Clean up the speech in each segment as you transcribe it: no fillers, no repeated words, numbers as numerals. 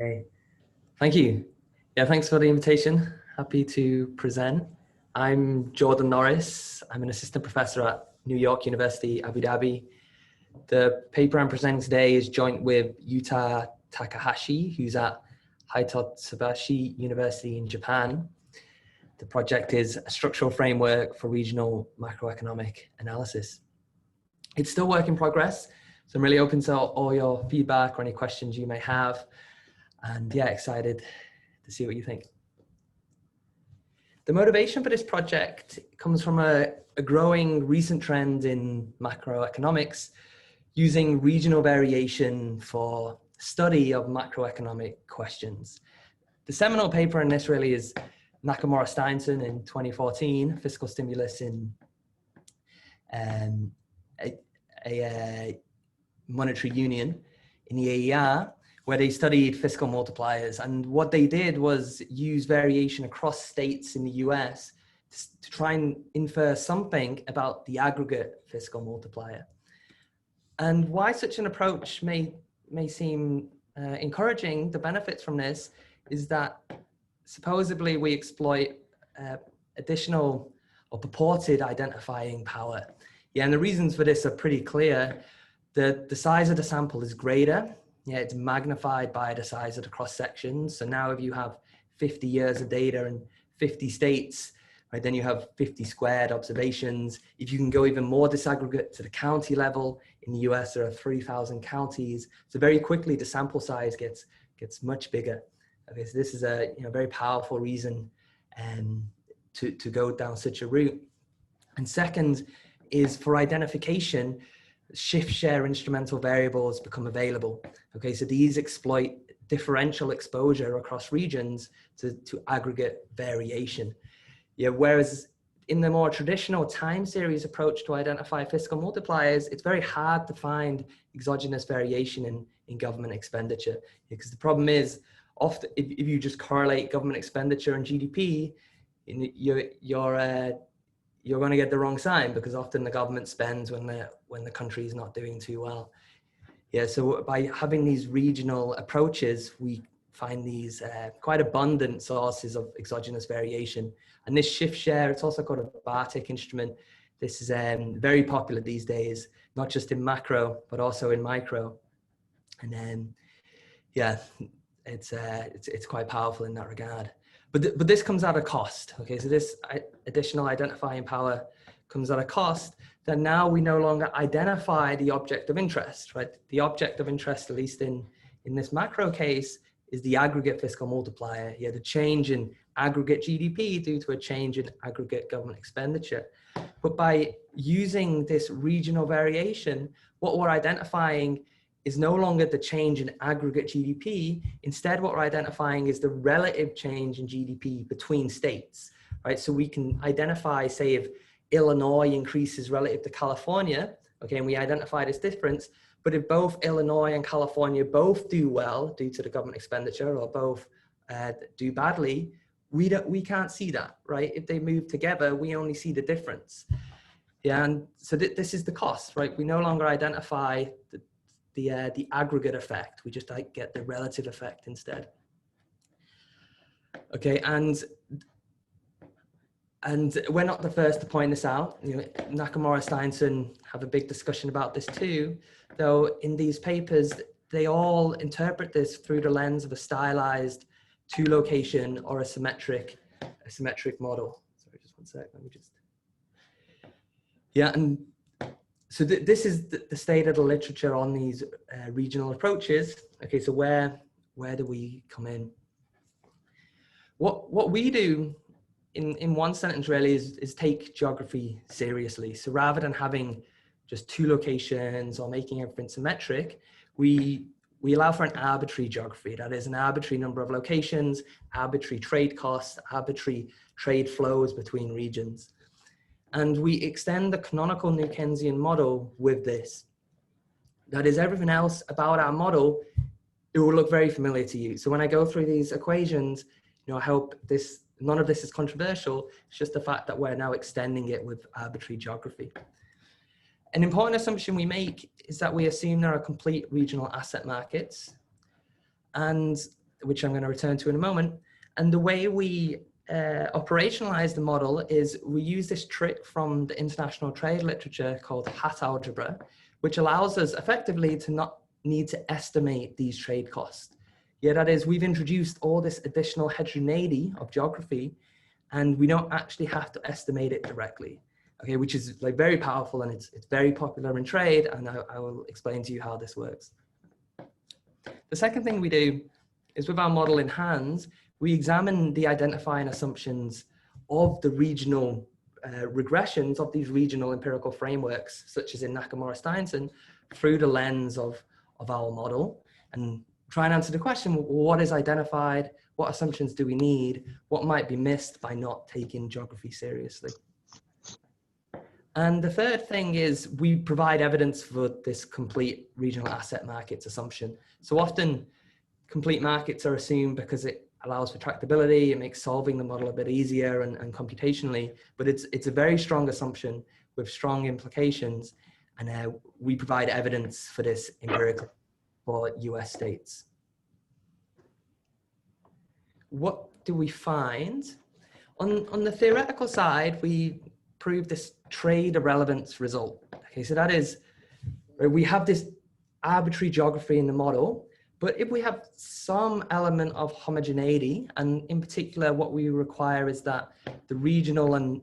Okay, thank you. Yeah, thanks for the invitation. Happy to present. I'm Jordan Norris. I'm an assistant professor at New York University, Abu Dhabi. The paper I'm presenting today is joint with Yuta Takahashi, who's at Hitotsubashi University in Japan. The project is a structural framework for regional macroeconomic analysis. It's still work in progress, so I'm really open to all your feedback or any questions you may have. And yeah, excited to see what you think. The motivation for this project comes from a growing recent trend in macroeconomics using regional variation for study of macroeconomic questions. The seminal paper in this really is Nakamura-Steinson in 2014, Fiscal Stimulus in a Monetary Union in the AER, where they studied fiscal multipliers. And what they did was use variation across states in the US to try and infer something about the aggregate fiscal multiplier. And why such an approach may seem encouraging, the benefits from this is that supposedly we exploit additional or purported identifying power. Yeah, and the reasons for this are pretty clear. The size of the sample is greater. Yeah, it's magnified by the size of the cross sections. So now if you have 50 years of data in 50 states, right, then you have 50 squared observations. If you can go even more disaggregate to the county level, in the US there are 3,000 counties. So very quickly the sample size gets much bigger. Okay, so this is a very powerful reason to go down such a route. And second is for identification, shift share instrumental variables become available. Okay, so these exploit differential exposure across regions to aggregate variation. Yeah, whereas in the more traditional time series approach to identify fiscal multipliers, it's very hard to find exogenous variation in government expenditure. Because the problem is, often if you just correlate government expenditure and GDP, you're going to get the wrong sign, because often the government spends when the country is not doing too well. Yeah, so by having these regional approaches, we find these quite abundant sources of exogenous variation. And this shift share, it's also called a Bartik instrument. This is very popular these days, not just in macro, but also in micro. And then, yeah, it's quite powerful in that regard. But this comes at a cost. Okay, so this additional identifying power comes at a cost that now we no longer identify the object of interest, right? The object of interest, at least in this macro case, is the aggregate fiscal multiplier. Yeah, the change in aggregate GDP due to a change in aggregate government expenditure. But by using this regional variation, what we're identifying is no longer the change in aggregate GDP. Instead, what we're identifying is the relative change in GDP between states, right? So we can identify, say, if Illinois increases relative to California, okay, and we identify this difference, but if both Illinois and California both do well due to the government expenditure, or both do badly, we can't see that, right? If they move together, we only see the difference. Yeah, and so this is the cost, right? We no longer identify the aggregate effect. We just get the relative effect instead. Okay, and we're not the first to point this out. Nakamura-Steinson have a big discussion about this too, though in these papers, they all interpret this through the lens of a stylized two-location or a symmetric model. Sorry, just one sec, let me just. Yeah, and so this is the state of the literature on these regional approaches. Okay, so where do we come in? What we do in one sentence really is take geography seriously. So rather than having just two locations or making everything symmetric, we allow for an arbitrary geography. That is an arbitrary number of locations, arbitrary trade costs, arbitrary trade flows between regions. And we extend the canonical New Keynesian model with this. That is, everything else about our model, it will look very familiar to you. So when I go through these equations, I hope none of this is controversial. It's just the fact that we're now extending it with arbitrary geography. An important assumption we make is that we assume there are complete regional asset markets. And which I'm going to return to in a moment. And the way we operationalize the model is we use this trick from the international trade literature called hat algebra, which allows us effectively to not need to estimate these trade costs. Yeah, that is, we've introduced all this additional heterogeneity of geography, and we don't actually have to estimate it directly. Okay, which is like very powerful, and it's very popular in trade, and I will explain to you how this works. The second thing we do is, with our model in hand, we examine the identifying assumptions of the regional regressions of these regional empirical frameworks, such as in Nakamura-Steinson, through the lens of our model, and try and answer the question, well, what is identified? What assumptions do we need? What might be missed by not taking geography seriously? And the third thing is we provide evidence for this complete regional asset markets assumption. So often complete markets are assumed because it allows for tractability, it makes solving the model a bit easier and computationally, but it's a very strong assumption with strong implications, and we provide evidence for this empirically for US states. What do we find? On the theoretical side, we prove this trade irrelevance result. Okay, so that is, we have this arbitrary geography in the model, but if we have some element of homogeneity, and in particular, what we require is that the regional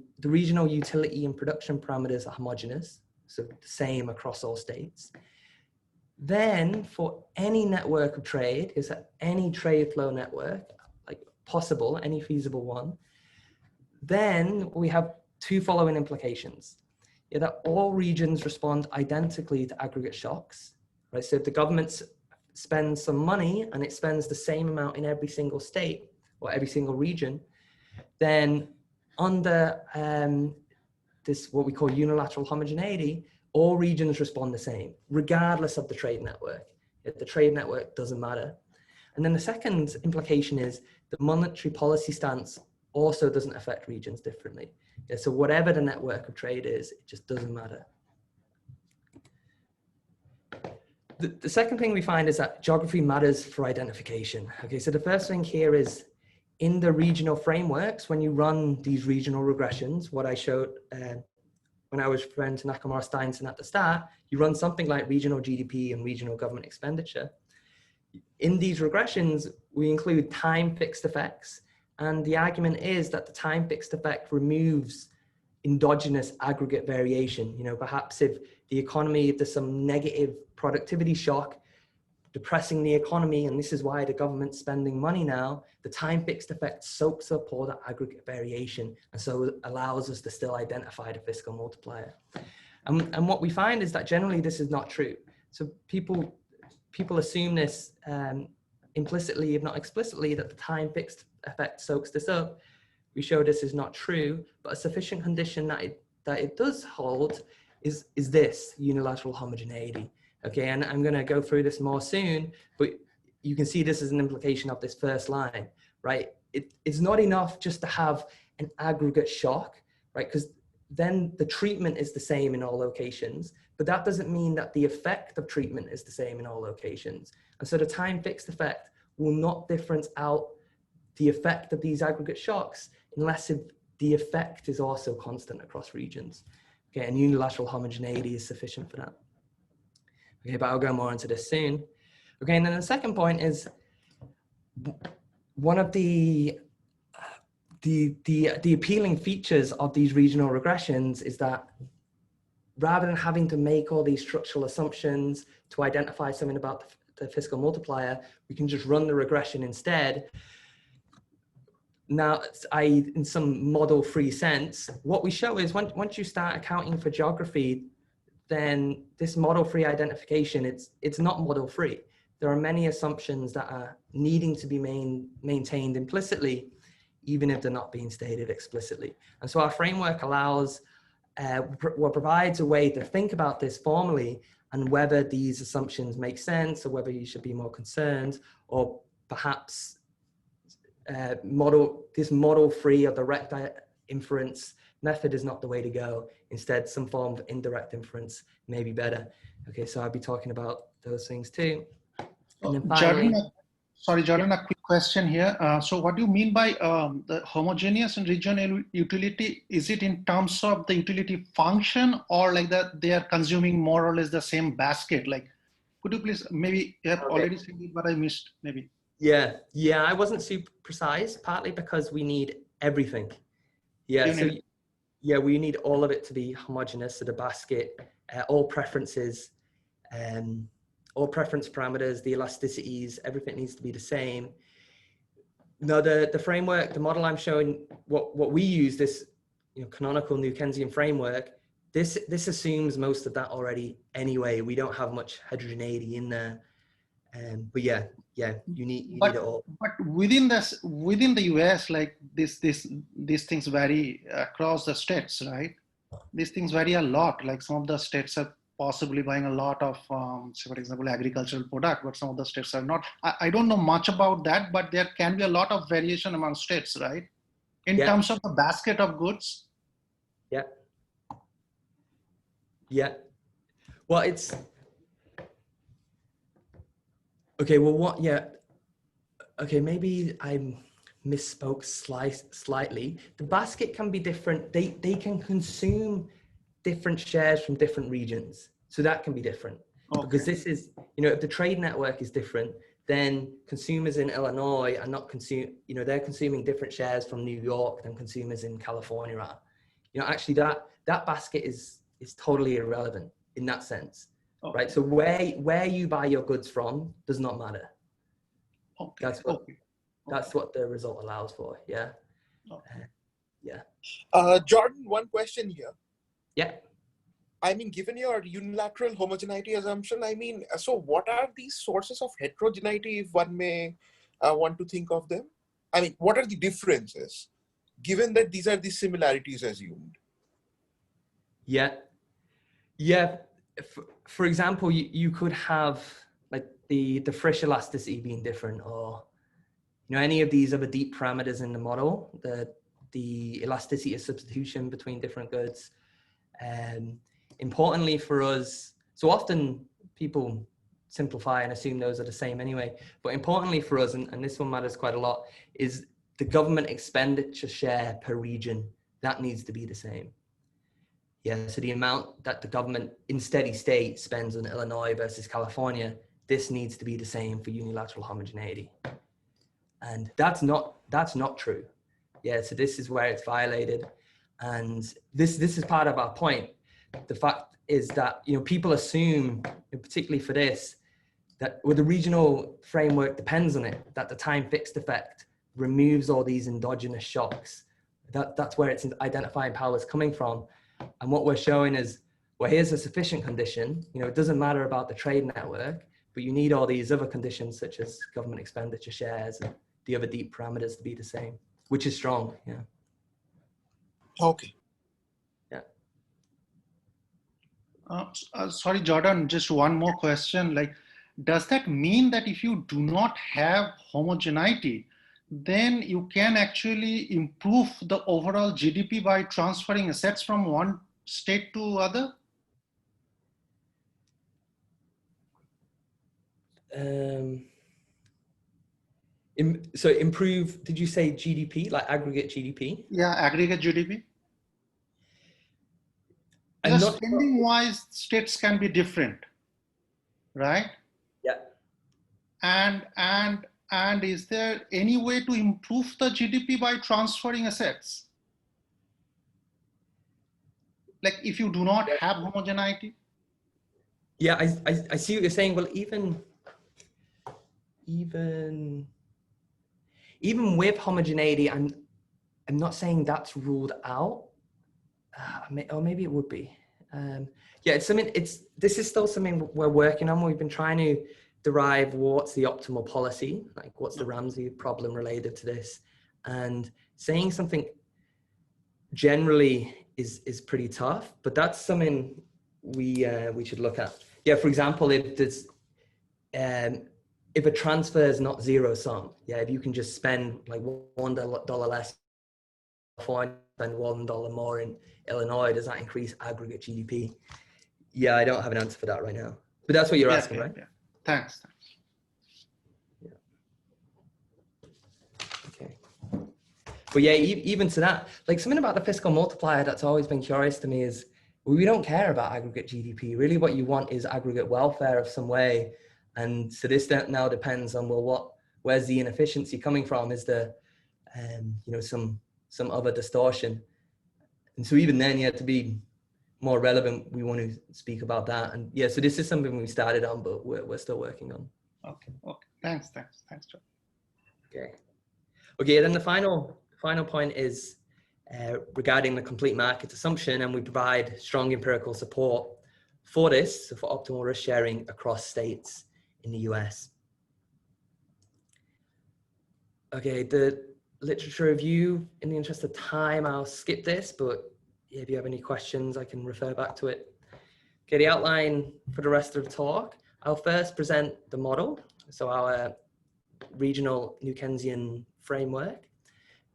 utility and production parameters are homogeneous, so the same across all states, then for any network of trade, is that any trade flow network, like possible, any feasible one, then we have two following implications. Yeah, that all regions respond identically to aggregate shocks, right? So if the government spends some money and it spends the same amount in every single state or every single region, then under this, what we call unilateral homogeneity, all regions respond the same, regardless of the trade network. If the trade network doesn't matter. And then the second implication is the monetary policy stance also doesn't affect regions differently. Yeah, so whatever the network of trade is, it just doesn't matter. The second thing we find is that geography matters for identification. Okay, so the first thing here is in the regional frameworks, when you run these regional regressions, what I showed when I was referring to Nakamura-Steinson at the start, you run something like regional GDP and regional government expenditure. In these regressions, we include time fixed effects. And the argument is that the time fixed effect removes endogenous aggregate variation. You know, perhaps if the economy, if there's some negative productivity shock depressing the economy, and this is why the government's spending money now, the time fixed effect soaks up all that aggregate variation, and so it allows us to still identify the fiscal multiplier. And what we find is that generally this is not true. So people assume this implicitly, if not explicitly, that the time fixed effect soaks this up. We show this is not true, but a sufficient condition that it does hold is this unilateral homogeneity. Okay, and I'm going to go through this more soon, but you can see this as an implication of this first line, right? It's not enough just to have an aggregate shock, right? Because then the treatment is the same in all locations, but that doesn't mean that the effect of treatment is the same in all locations. And so the time fixed effect will not difference out the effect of these aggregate shocks unless if the effect is also constant across regions. Okay, and unilateral homogeneity is sufficient for that. Okay, but I'll go more into this soon. Okay, and then the second point is one of the appealing features of these regional regressions is that rather than having to make all these structural assumptions to identify something about the fiscal multiplier, we can just run the regression instead. Now, in some model-free sense, what we show is once you start accounting for geography, then this model-free identification, it's not model-free. There are many assumptions that are needing to be maintained implicitly, even if they're not being stated explicitly. And so our framework allows, provides a way to think about this formally and whether these assumptions make sense or whether you should be more concerned, or perhaps this model-free or direct inference method is not the way to go. Instead, some form of indirect inference may be better. Okay, so I'll be talking about those things too. And then finally, Sorry, Jordan, a quick question here. So what do you mean by the homogeneous and regional utility? Is it in terms of the utility function, or like that they are consuming more or less the same basket? Like, could you please, maybe you have already said it, but I missed maybe. Yeah, I wasn't super precise, partly because we need everything. Yeah, so yeah, we need all of it to be homogeneous, so the basket, all preferences, all preference parameters, the elasticities, everything needs to be the same. Now, the framework, the model I'm showing, what we use, this canonical New Keynesian framework, this assumes most of that already anyway. We don't have much heterogeneity in there. But yeah, you need it all. But within the US, like these things vary across the states, right? These things vary a lot. Like some of the states are possibly buying a lot of, say for example, agricultural product, but some of the states are not. I don't know much about that, but there can be a lot of variation among states, right? In terms of the basket of goods. Yeah. Well, it's okay. Well, okay, maybe I misspoke slightly. The basket can be different. They can consume different shares from different regions. So that can be different. Okay. Because this is, if the trade network is different, then consumers in Illinois are not they're consuming different shares from New York than consumers in California are. Actually that basket is totally irrelevant in that sense. Okay. Right? So where you buy your goods from does not matter. Okay. That's what the result allows for. Yeah. Okay. Jordan, one question here. Yeah. I mean, given your unilateral homogeneity assumption, so what are these sources of heterogeneity, if one may want to think of them? I mean, what are the differences, given that these are the similarities assumed? Yeah. For example, you could have like the Frisch elasticity being different, or any of these other deep parameters in the model, the elasticity of substitution between different goods. Importantly for us, so often people simplify and assume those are the same anyway, but importantly for us, and this one matters quite a lot, is the government expenditure share per region. That needs to be the same. Yeah, so the amount that the government in steady state spends on Illinois versus California, this needs to be the same for unilateral homogeneity. And that's not true. Yeah, so this is where it's violated. And this is part of our point. The fact is that, people assume, particularly for this, that the regional framework depends on it, that the time fixed effect removes all these endogenous shocks. That's where its identifying power is coming from. And what we're showing is, well, here's a sufficient condition. It doesn't matter about the trade network, but you need all these other conditions such as government expenditure shares and the other deep parameters to be the same, which is strong. Yeah. Okay. Yeah. Sorry, Jordan, just one more question. Like, does that mean that if you do not have homogeneity, then you can actually improve the overall GDP by transferring assets from one state to other? So improve, did you say GDP, like aggregate GDP? Yeah, aggregate GDP. Because spending-wise, states can be different, right? Yeah. And is there any way to improve the GDP by transferring assets? Like if you do not have homogeneity? Yeah, I see what you're saying. Well, even with homogeneity, I'm not saying that's ruled out. Or maybe it would be. Yeah, it's something. This is still something we're working on. We've been trying to derive what's the optimal policy, like what's the Ramsey problem related to this, and saying something generally is pretty tough. But that's something we should look at. Yeah, for example, if a transfer is not zero sum, yeah, if you can just spend like $1 less and $1 more in Illinois, does that increase aggregate GDP? Yeah, I don't have an answer for that right now. But that's what you're asking, right? Yeah. Thanks. Yeah. But yeah, even to that, like something about the fiscal multiplier that's always been curious to me is we don't care about aggregate GDP. Really what you want is aggregate welfare of some way. And so this now depends on, well, where's the inefficiency coming from? Is there, you know, some other distortion? And so even then, yeah, to be more relevant, we want to speak about that. And yeah, so this is something we started on, but we're still working on. Okay. Thanks, John. Okay, then the final point is regarding the complete market assumption, and we provide strong empirical support for this, so for optimal risk sharing across states in the US. Okay, the literature review, in the interest of time, I'll skip this, but if you have any questions, I can refer back to it. Okay, the outline for the rest of the talk, I'll first present the model, so our regional New Keynesian framework.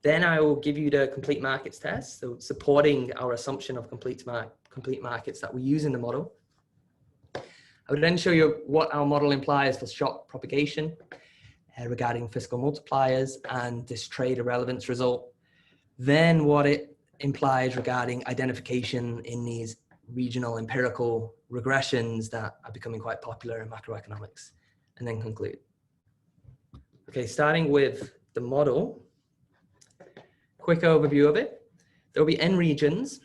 Then I will give you the complete markets test, so supporting our assumption of complete markets that we use in the model. I would then show you what our model implies for shock propagation regarding fiscal multipliers and this trade irrelevance result. Then what it implies regarding identification in these regional empirical regressions that are becoming quite popular in macroeconomics, and then conclude. Okay, starting with the model, quick overview of it. There'll be n regions.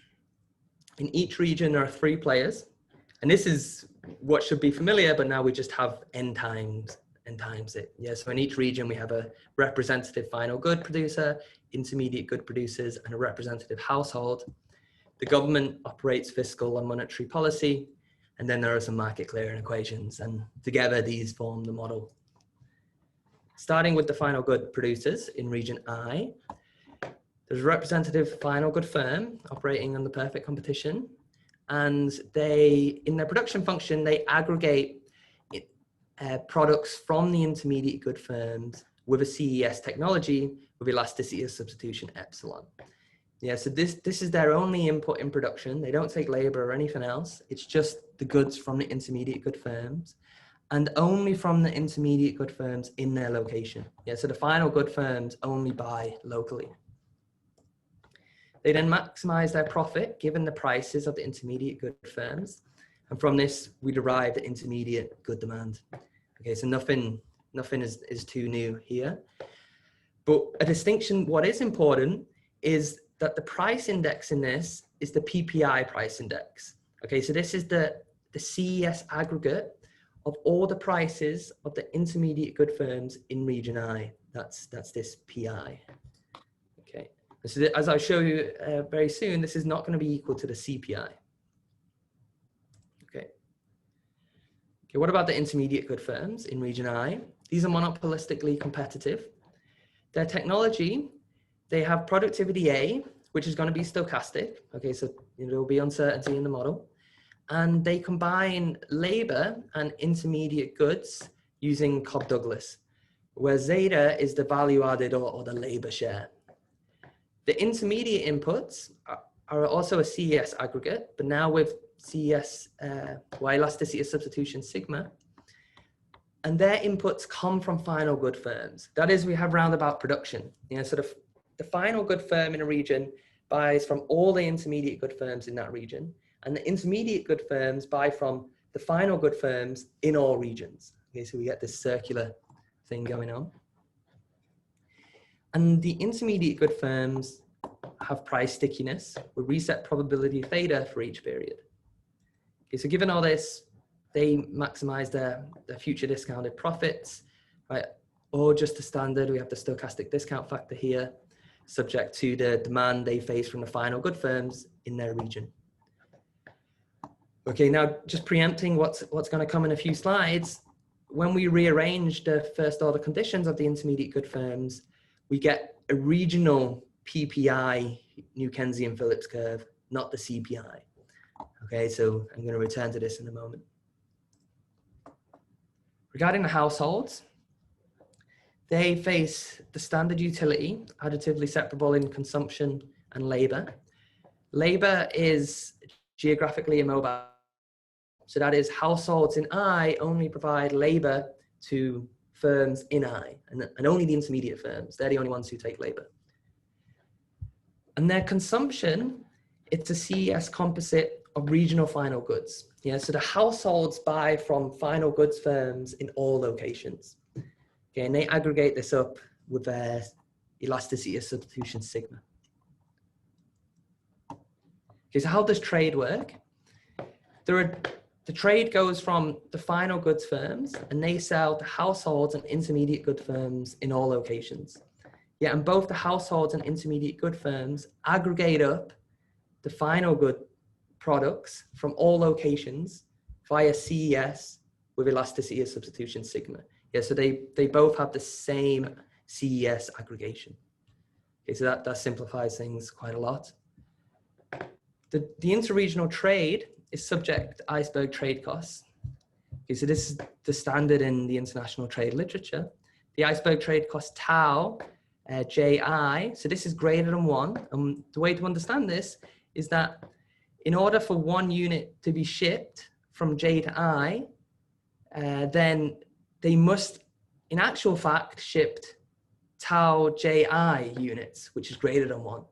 In each region, there are 3 players. And this is what should be familiar, but now we just have n times it. Yeah, so in each region, we have a representative final good producer, intermediate good producers, and a representative household. The government operates fiscal and monetary policy, and then there are some market clearing equations, and together these form the model. Starting with the final good producers in region I, there's a representative final good firm operating under perfect competition, and they, in their production function, they aggregate products from the intermediate good firms with a CES technology with elasticity of substitution epsilon. Yeah, so this is their only input in production. They don't take labor or anything else. It's just the goods from the intermediate good firms, and only from the intermediate good firms in their location. Yeah, so the final good firms only buy locally. They then maximize their profit given the prices of the intermediate good firms. And from this, we derive the intermediate good demand. Okay, so nothing is too new here. But a distinction, what is important is that the price index in this is the PPI price index. Okay, so this is the CES aggregate of all the prices of the intermediate good firms in region I. That's this PI. Okay, so as I'll show you very soon, this is not going to be equal to the CPI. Okay, what about the intermediate good firms in region I? These are monopolistically competitive. Their technology, they have productivity A, which is going to be stochastic. Okay, so there will be uncertainty in the model. And they combine labor and intermediate goods using Cobb-Douglas, where zeta is the value added or the labor share. The intermediate inputs are also a CES aggregate, but now with CES, elasticity of substitution sigma. And their inputs come from final good firms. That is, we have roundabout production. You know, sort of the final good firm in a region buys from all the intermediate good firms in that region, and the intermediate good firms buy from the final good firms in all regions. Okay, so we get this circular thing going on. And the intermediate good firms have price stickiness with reset probability theta for each period. Okay, so given all this, they maximize their future discounted profits, right? Or just the standard, we have the stochastic discount factor here, subject to the demand they face from the final good firms in their region. Okay, now just preempting what's going to come in a few slides, when we rearrange the first order conditions of the intermediate good firms, we get a regional PPI New Keynesian Phillips curve, not the CPI. Okay, so I'm going to return to this in a moment. Regarding the households, they face the standard utility, additively separable in consumption and labor. Labor is geographically immobile. So that is, households in I only provide labor to firms in I, and only the intermediate firms. They're the only ones who take labor. And their consumption, it's a CES composite of regional final goods. Yeah, so the households buy from final goods firms in all locations. Okay, and they aggregate this up with their elasticity of substitution sigma. Okay, so how does trade work? The trade goes from the final goods firms, and they sell to households and intermediate good firms in all locations. Yeah, and both the households and intermediate good firms aggregate up the final good products from all locations via CES with elasticity of substitution sigma. Yeah, so they both have the same CES aggregation. Okay, so that simplifies things quite a lot. The interregional trade is subject to iceberg trade costs. Okay, so this is the standard in the international trade literature. The iceberg trade cost tau, JI, so this is greater than 1. And the way to understand this is that in order for one unit to be shipped from J to I, then they must, in actual fact, ship tau JI units, which is greater than 1.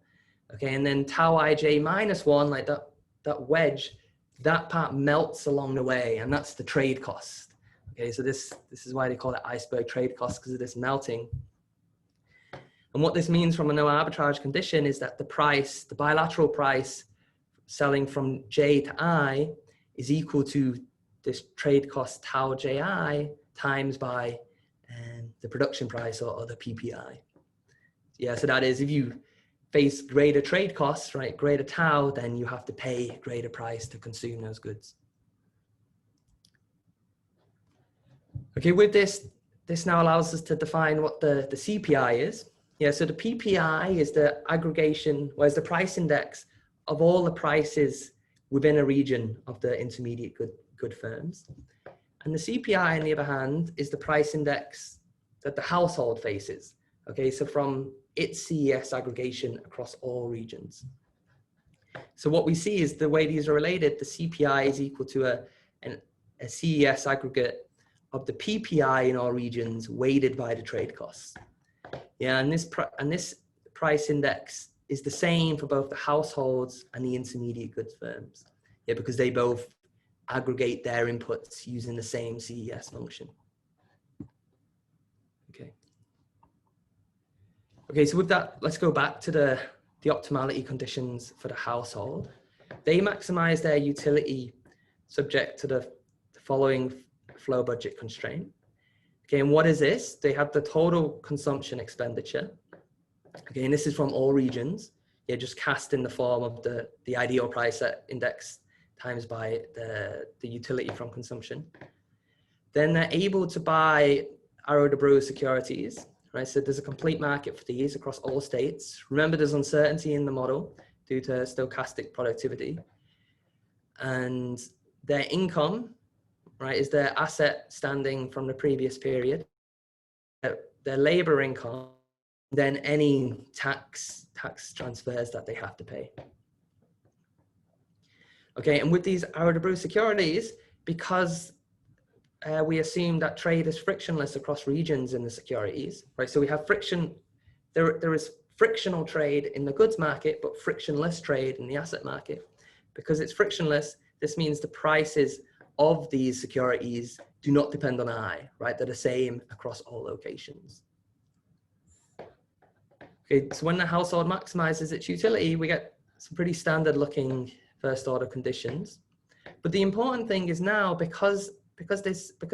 Okay, and then tau ij minus 1, like that wedge, that part melts along the way, and that's the trade cost. Okay, so this is why they call it iceberg trade cost, because of this melting. And what this means from a no arbitrage condition is that the price, the bilateral price selling from J to I is equal to this trade cost tau JI times by the production price or the PPI. Yeah, so that is, if you face greater trade costs, right, greater tau, then you have to pay greater price to consume those goods. Okay, with this now allows us to define what the CPI is. Yeah, so the PPI is the aggregation, or is the price index of all the prices within a region of the intermediate good firms. And the CPI, on the other hand, is the price index that the household faces. Okay, so from its CES aggregation across all regions. So what we see is the way these are related, the CPI is equal to a CES aggregate of the PPI in all regions weighted by the trade costs. Yeah, and this price index is the same for both the households and the intermediate goods firms. Yeah, because they both aggregate their inputs using the same CES function. Okay, so with that, let's go back to the optimality conditions for the household. They maximize their utility subject to the following flow budget constraint. Okay, and what is this? They have the total consumption expenditure. Okay, and this is from all regions. Yeah, just cast in the form of the ideal price index times by the utility from consumption. Then they're able to buy Arrow de Breu securities. Right, so there's a complete market for these across all states. Remember, there's uncertainty in the model due to stochastic productivity. And their income, right, is their asset standing from the previous period, their labor income, then any tax transfers that they have to pay. Okay, and with these Arrow de Breu securities, because we assume that trade is frictionless across regions in the securities, right? So we have friction, there is frictional trade in the goods market, but frictionless trade in the asset market. Because it's frictionless, this means the prices of these securities do not depend on I, right? They're the same across all locations. Okay, so when the household maximizes its utility, we get some pretty standard looking first order conditions. But the important thing is now, because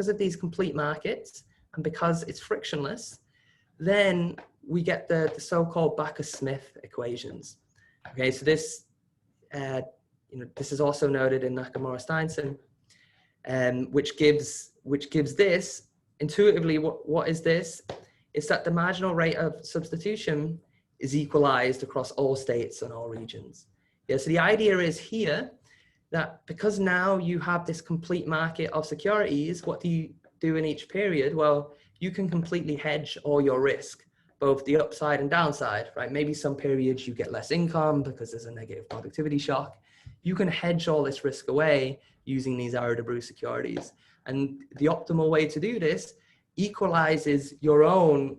of these complete markets and because it's frictionless, then we get the so-called Backus-Smith equations. Okay, so this this is also noted in Nakamura-Steinson, which gives this intuitively. What is this? It's that the marginal rate of substitution is equalized across all states and all regions. Yeah, so the idea is here that because now you have this complete market of securities, what do you do in each period? Well, you can completely hedge all your risk, both the upside and downside, right? Maybe some periods you get less income because there's a negative productivity shock. You can hedge all this risk away using these Arrow de Breu securities. And the optimal way to do this equalizes your own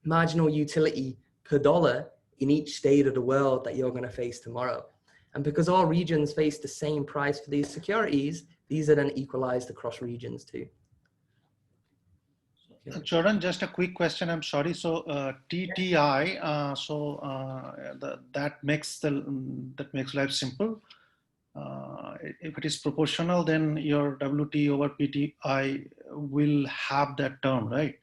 marginal utility per dollar in each state of the world that you're going to face tomorrow. And because all regions face the same price for these securities, these are then equalized across regions too. Jordan, just a quick question. I'm sorry. So TTI. That makes life simple. If it is proportional, then your WT over PTI will have that term, right?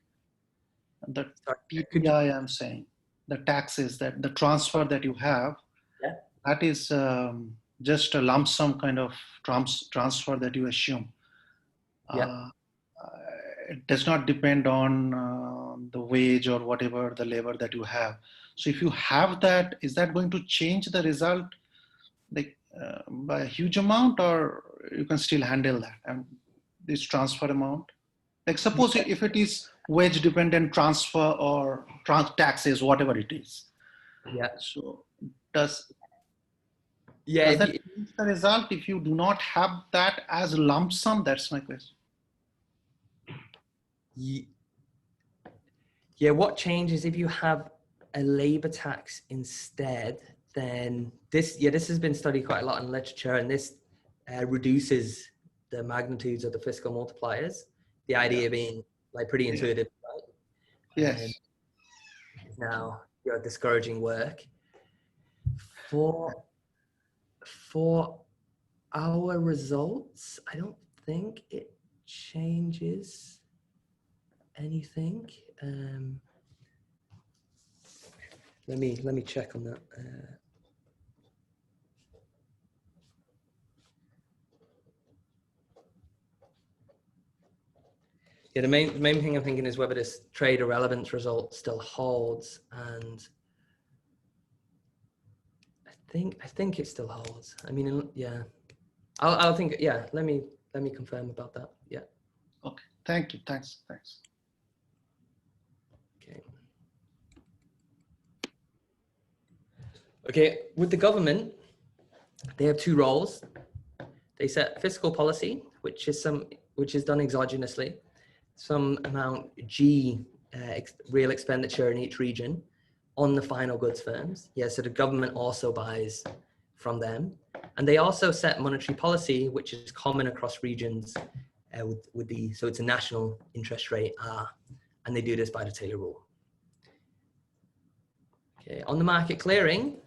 The PTI, I'm saying, the taxes, that the transfer that you have, yeah, that is just a lump sum kind of transfer that you assume. Yeah. It does not depend on the wage or whatever the labor that you have. So if you have that, is that going to change the result like by a huge amount, or you can still handle that and this transfer amount? Like suppose if it is wage dependent transfer or taxes, whatever it is. Yeah. So does that change the result if you do not have that as a lump sum? That's my question. Yeah, what changes if you have a labor tax instead? Then this has been studied quite a lot in literature, and this reduces the magnitudes of the fiscal multipliers. The idea being like pretty intuitive, right? Yes. Now you're discouraging work. For our results, I don't think it changes anything. Let me check on that. Yeah, the main thing I'm thinking is whether this trade irrelevance result still holds, and I think it still holds. I mean, yeah, I'll think. Yeah, let me confirm about that. Yeah. Okay. Thank you. Thanks. Okay. Okay. With the government, they have two roles. They set fiscal policy, which is done exogenously, some amount G real expenditure in each region on the final goods firms. Yeah, so the government also buys from them. And they also set monetary policy, which is common across regions so it's a national interest rate R, and they do this by the Taylor rule. Okay, on the market clearing,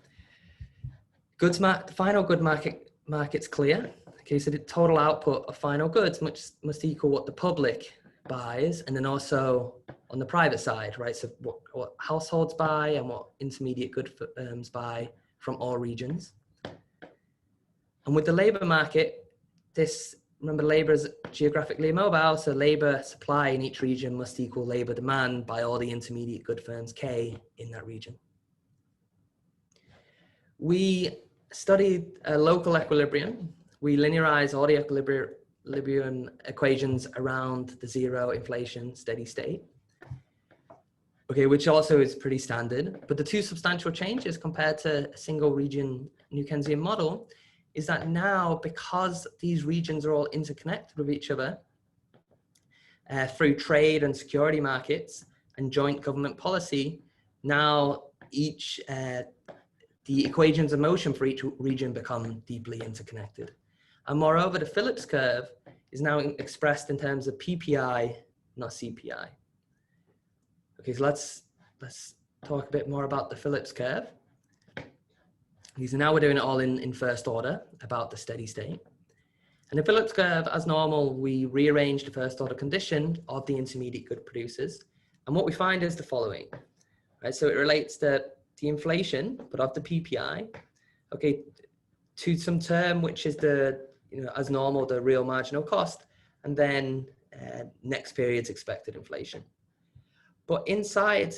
the final good market's clear. Okay, so the total output of final goods must equal what the public buys, and then also on the private side, right? So what households buy and what intermediate good firms buy from all regions. And with the labor market, remember labor is geographically mobile, so labor supply in each region must equal labor demand by all the intermediate good firms K in that region. We studied a local equilibrium. We linearize all the equilibrium equations around the zero inflation steady state. Okay, which also is pretty standard. But the two substantial changes compared to a single region New Keynesian model is that now, because these regions are all interconnected with each other through trade and security markets and joint government policy, now the equations of motion for each region become deeply interconnected. And moreover, the Phillips curve is now expressed in terms of PPI, not CPI. Okay, so let's talk a bit more about the Phillips curve. So now we're doing it all in first order about the steady state. And the Phillips curve, as normal, we rearrange the first order condition of the intermediate good producers. And what we find is the following, right? So it relates to the inflation, but of the PPI, okay, to some term, which is as normal, the real marginal cost, and then next period's expected inflation. But inside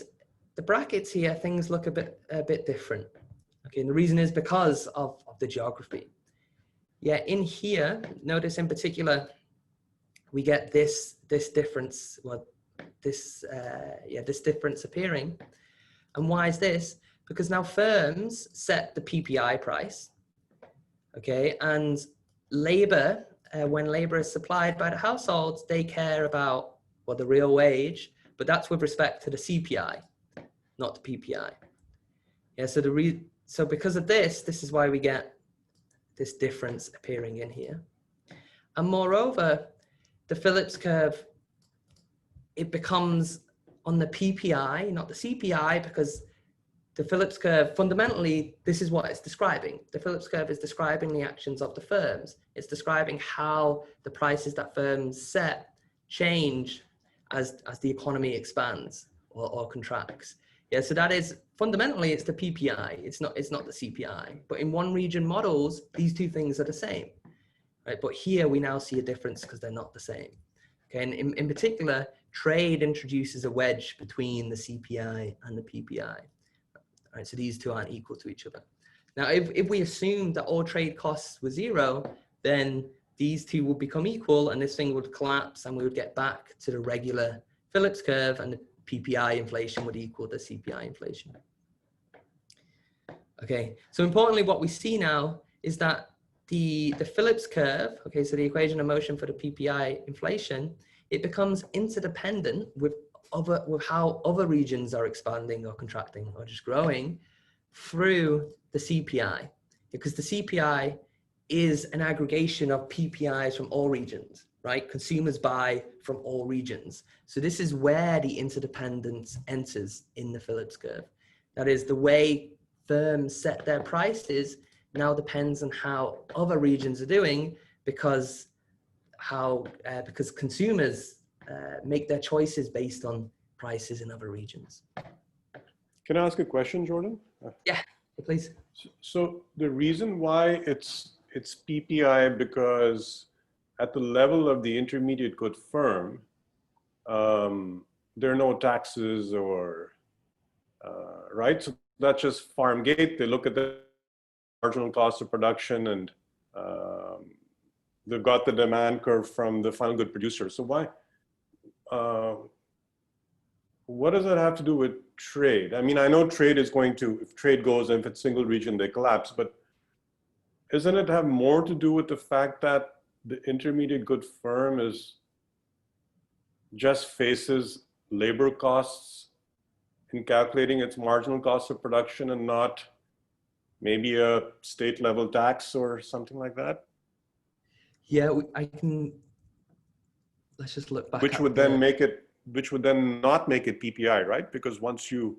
the brackets here, things look a bit different. Okay, and the reason is because of the geography. Yeah, in here, notice in particular, we get this difference, this difference appearing. And why is this? Because now firms set the PPI price, okay, and labor, when labor is supplied by the households, they care about the real wage, but that's with respect to the CPI, not the PPI. Yeah, so because of this is why we get this difference appearing in here. And moreover, the Phillips curve, it becomes on the PPI, not the CPI, because the Phillips curve, fundamentally, this is what it's describing. The Phillips curve is describing the actions of the firms. It's describing how the prices that firms set change as the economy expands or contracts. Yeah, so that is, fundamentally, it's the PPI. It's not the CPI. But in one region models, these two things are the same, right? But here we now see a difference because they're not the same. Okay, and in particular, trade introduces a wedge between the CPI and the PPI. Right, so these two aren't equal to each other. Now, if we assume that all trade costs were zero, then these two would become equal and this thing would collapse and we would get back to the regular Phillips curve and the PPI inflation would equal the CPI inflation. Okay, so importantly, what we see now is that the Phillips curve, okay, so the equation of motion for the PPI inflation, it becomes interdependent with how other regions are expanding or contracting or just growing through the CPI, because the CPI is an aggregation of PPIs from all regions, right? Consumers buy from all regions. So this is where the interdependence enters in the Phillips curve. That is, the way firms set their prices now depends on how other regions are doing, because consumers make their choices based on prices in other regions. Can I ask a question, Jordan? Yeah, please. So the reason why it's PPI, because at the level of the intermediate good firm, there are no taxes or, right? So that's just farm gate. They look at the marginal cost of production and they've got the demand curve from the final good producer. So why, what does that have to do with trade? I mean, I know trade is going to, if trade goes, and if it's single region, they collapse, but doesn't it have more to do with the fact that the intermediate good firm just faces labor costs in calculating its marginal cost of production and not maybe a state level tax or something like that? Yeah, let's just look back. Which would then not make it PPI, right? Because once you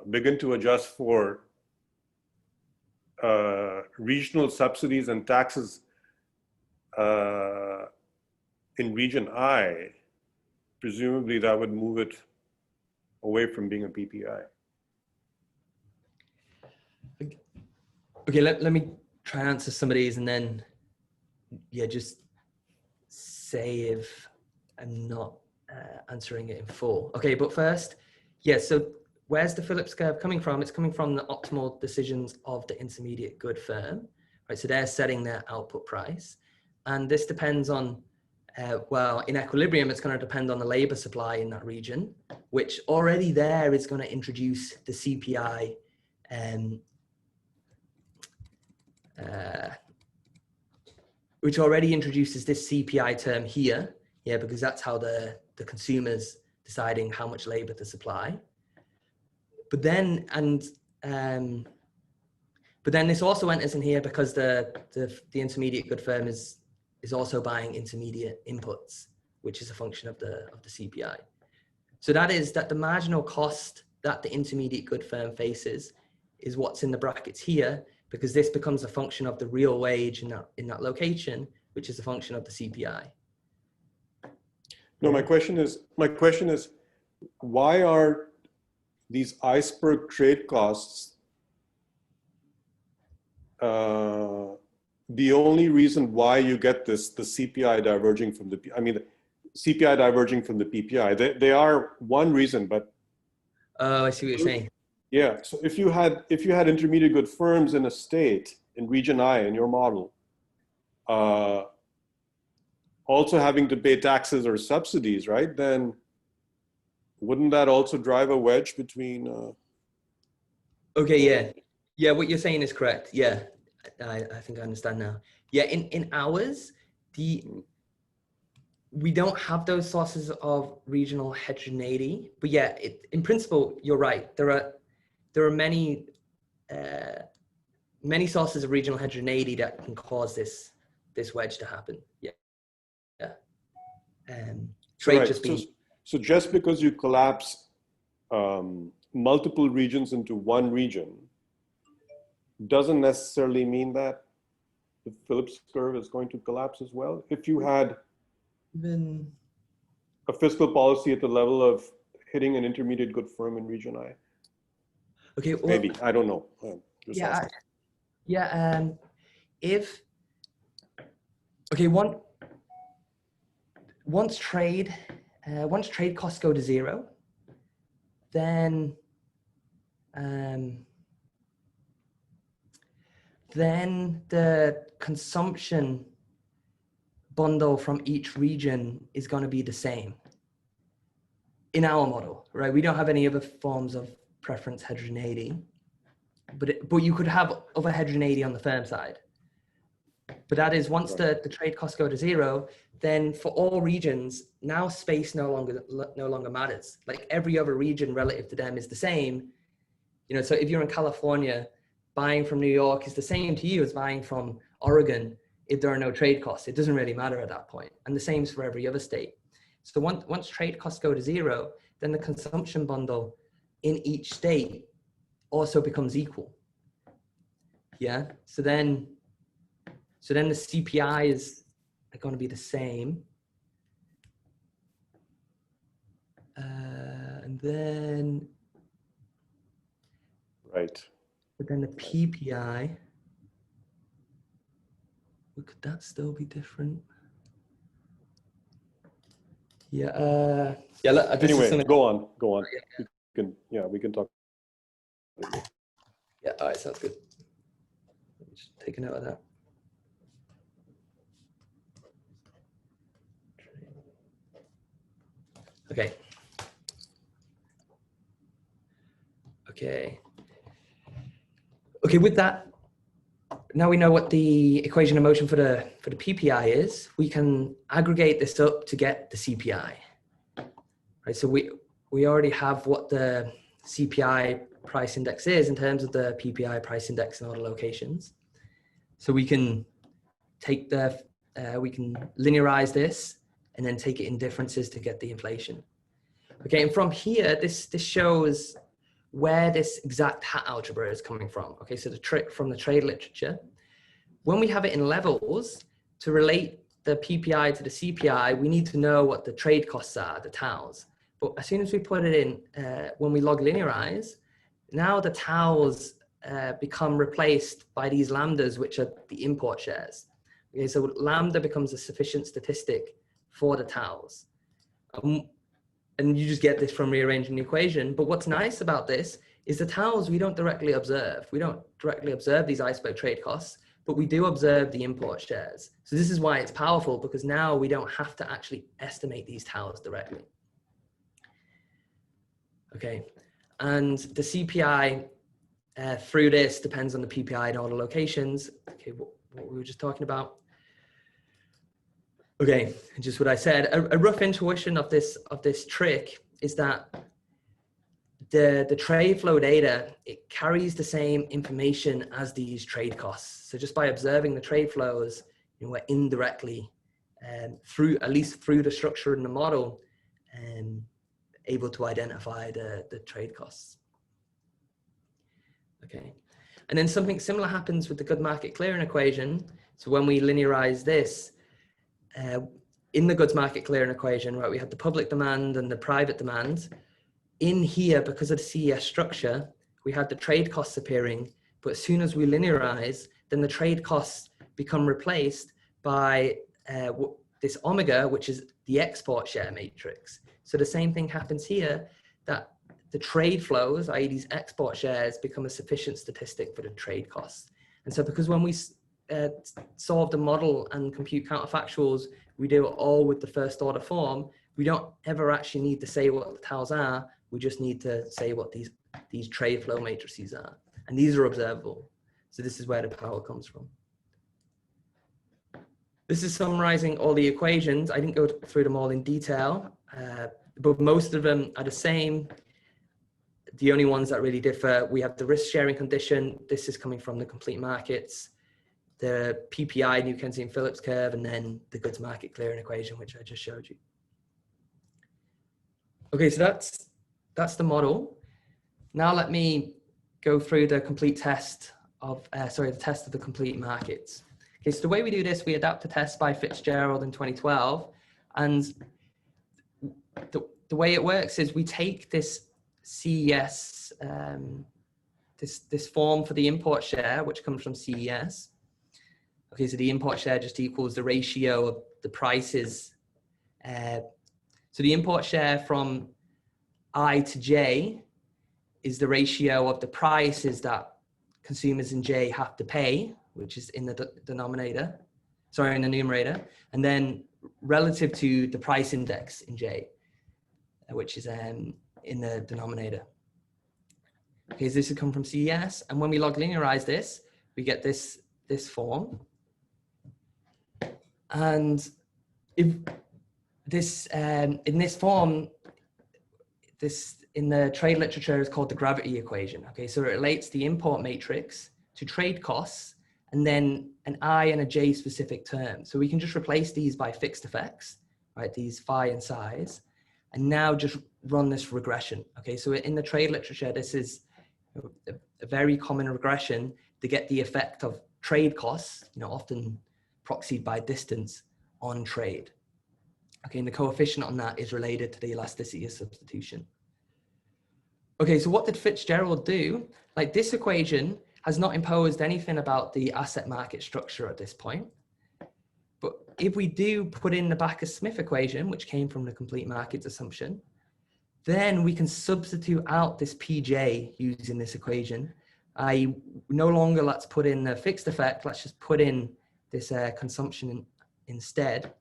begin to adjust for regional subsidies and taxes in region I, presumably that would move it away from being a PPI. Okay, let me try and answer some of these and then, yeah, just say if I'm not answering it in full. Okay, but first, yeah, so where's the Phillips curve coming from? It's coming from the optimal decisions of the intermediate good firm, right? So they're setting their output price. And this depends on, well, in equilibrium, it's going to depend on the labor supply in that region, which already there is going to introduce the CPI which already introduces this CPI term here, yeah, because that's how the consumer's deciding how much labor to supply. But then, but then this also enters in here because the intermediate good firm is also buying intermediate inputs, which is a function of the CPI. So that is that the marginal cost that the intermediate good firm faces is what's in the brackets here, because this becomes a function of the real wage in that location, which is a function of the CPI. No, my question is, why are these iceberg trade costs the only reason why you get the CPI diverging from the, CPI diverging from the PPI? They are one reason, but. Oh, I see what you're saying. Yeah, so if you had intermediate good firms in a state, in region I, in your model, also having to pay taxes or subsidies, right? Then wouldn't that also drive a wedge between? Okay, yeah. Yeah, what you're saying is correct. Yeah, I think I understand now. Yeah, in ours, we don't have those sources of regional heterogeneity, but yeah, in principle, you're right. There are many many sources of regional heterogeneity that can cause this wedge to happen. Yeah, yeah. Trade just being so just because you collapse multiple regions into one region doesn't necessarily mean that the Phillips curve is going to collapse as well. If you had a fiscal policy at the level of hitting an intermediate good firm in region I. Okay, well, maybe, I don't know. Once trade costs go to zero, then the consumption bundle from each region is going to be the same in our model, right? We don't have any other forms of preference heterogeneity, but you could have other heterogeneity on the firm side. But that is once the trade costs go to zero, then for all regions, now space no longer matters. Like every other region relative to them is the same. You know, so if you're in California, buying from New York is the same to you as buying from Oregon if there are no trade costs. It doesn't really matter at that point. And the same is for every other state. So once trade costs go to zero, then the consumption bundle in each state also becomes equal. Yeah, so then the CPIs are going to be the same. And then, right. But then the PPI, could that still be different? Yeah. Anyway, go on. Yeah. We can talk. Yeah. All right. Sounds good. Let me just take a note of that. Okay. Okay. With that, now we know what the equation of motion for the PPI is. We can aggregate this up to get the CPI. Right. So we already have what the CPI price index is in terms of the PPI price index in all the locations. So we can take we can linearize this and then take it in differences to get the inflation. Okay, and from here, this shows where this exact hat algebra is coming from. Okay, so the trick from the trade literature. When we have it in levels, to relate the PPI to the CPI, we need to know what the trade costs are, the taus. But as soon as we put it in, when we log linearize, now the taus become replaced by these lambdas, which are the import shares. Okay, so lambda becomes a sufficient statistic for the taus. And you just get this from rearranging the equation. But what's nice about this is the taus we don't directly observe. We don't directly observe these iceberg trade costs, but we do observe the import shares. So this is why it's powerful, because now we don't have to actually estimate these taus directly. Okay, and the CPI through this depends on the PPI in all the locations. Okay, what we were just talking about. Okay, just what I said. A rough intuition of this trick is that the trade flow data, it carries the same information as these trade costs. So just by observing the trade flows, you know, we're indirectly at least through the structure in the model, able to identify the trade costs. Okay, and then something similar happens with the good market clearing equation. So when we linearize this, in the goods market clearing equation, right, we have the public demand and the private demand. In here, because of the CES structure, we had the trade costs appearing, but as soon as we linearize, then the trade costs become replaced by this omega, which is the export share matrix. So the same thing happens here, that the trade flows, i.e. these export shares, become a sufficient statistic for the trade costs. And so because when we solve the model and compute counterfactuals, we do it all with the first order form, we don't ever actually need to say what the taus are, we just need to say what these trade flow matrices are. And these are observable. So this is where the power comes from. This is summarizing all the equations. I didn't go through them all in detail, but most of them are the same. The only ones that really differ, we have the risk sharing condition. This is coming from the complete markets, the PPI, New Keynesian Phillips curve, and then the goods market clearing equation, which I just showed you. Okay, so that's the model. Now let me go through the complete test of, the test of the complete markets. Okay, so the way we do this, we adapt the test by Fitzgerald in 2012. And the way it works is we take this CES, this form for the import share, which comes from CES. Okay, so the import share just equals the ratio of the prices. So the import share from I to J is the ratio of the prices that consumers in J have to pay, which is in the denominator, sorry, in the numerator, and then relative to the price index in J, which is in the denominator. Okay, so this has come from CES, and when we log linearize this, we get this form. And if this in this form, this in the trade literature is called the gravity equation. Okay, so it relates the import matrix to trade costs and then an I and a J specific term. So we can just replace these by fixed effects, right? These phi and psi's, and now just run this regression. Okay, so in the trade literature, this is a very common regression to get the effect of trade costs, often proxied by distance on trade. Okay, and the coefficient on that is related to the elasticity of substitution. Okay, so what did Fitzgerald do? Like, this equation has not imposed anything about the asset market structure at this point. But if we do put in the Backus-Smith equation, which came from the complete markets assumption, then we can substitute out this PJ using this equation. No longer let's put in the fixed effect, let's just put in this consumption instead.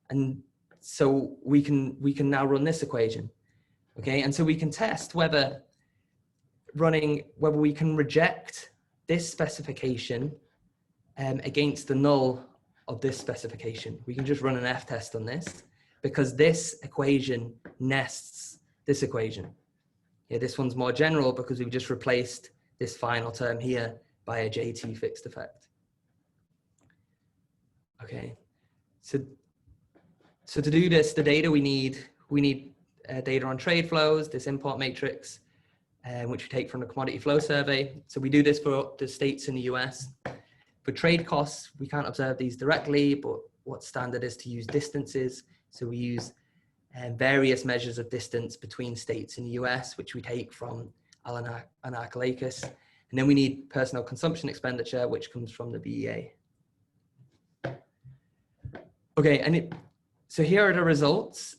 And so we can now run this equation. Okay, and so we can test whether we can reject this specification against the null of this specification. We can just run an F test on this because this equation nests this equation. Yeah, this one's more general because we've just replaced this final term here by a JT fixed effect. Okay, so to do this, the data we need data on trade flows, this import matrix, which we take from the commodity flow survey. So we do this for the states in the US. For trade costs, we can't observe these directly, but what's standard is to use distances. So we use various measures of distance between states in the US, which we take from Anarchilakis. And then we need personal consumption expenditure, which comes from the BEA. Okay, so here are the results.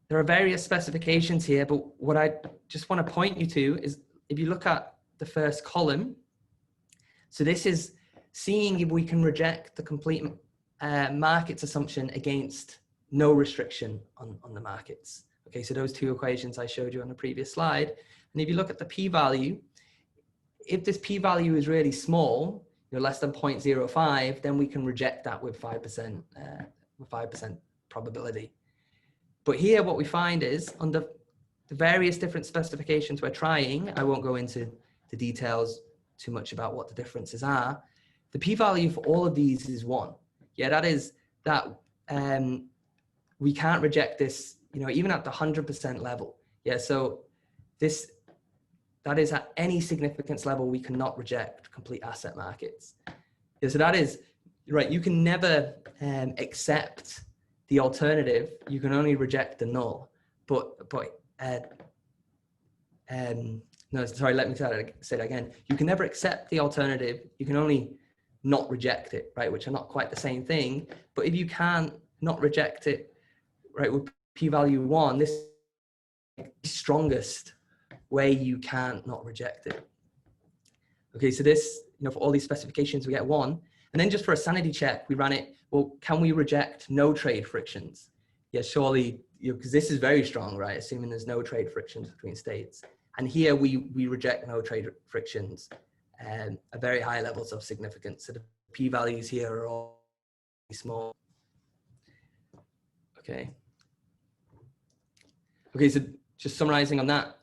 There are various specifications here, but what I just want to point you to is if you look at the first column, so this is seeing if we can reject the complete markets assumption against no restriction on the markets. Okay, so those two equations I showed you on the previous slide. And if you look at the p-value, if this p-value is really small, less than 0.05, then we can reject that with 5% probability. But here what we find is under the various different specifications we're trying, I won't go into the details too much about what the differences are. The p-value for all of these is 1. Yeah, that is that we can't reject this, even at the 100% level. Yeah, so that is at any significance level, we cannot reject complete asset markets. Yeah, so that is, right, you can never accept the alternative, you can only reject the null. No, sorry, let me say that again. You can never accept the alternative, you can only not reject it, right? Which are not quite the same thing. But if you can't not reject it, right, with p-value 1, this is the strongest way you can't not reject it. Okay, so this, for all these specifications, we get 1. And then just for a sanity check, we ran it, well, can we reject no trade frictions? Yeah, surely, because this is very strong, right? Assuming there's no trade frictions between states. And here we reject no trade frictions at very high levels of significance. So the p-values here are all small. Okay. Okay, so just summarizing on that,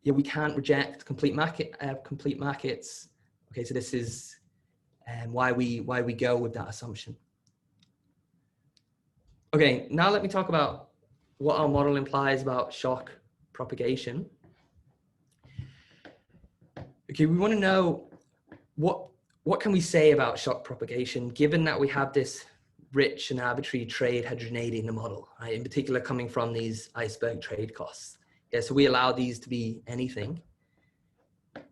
yeah, we can't reject complete markets. Okay, so this is why we go with that assumption. Okay, now let me talk about what our model implies about shock propagation. Okay, we want to know what can we say about shock propagation, given that we have this rich and arbitrary trade heterogeneity in the model, right? In particular, coming from these iceberg trade costs. Yeah, so we allow these to be anything.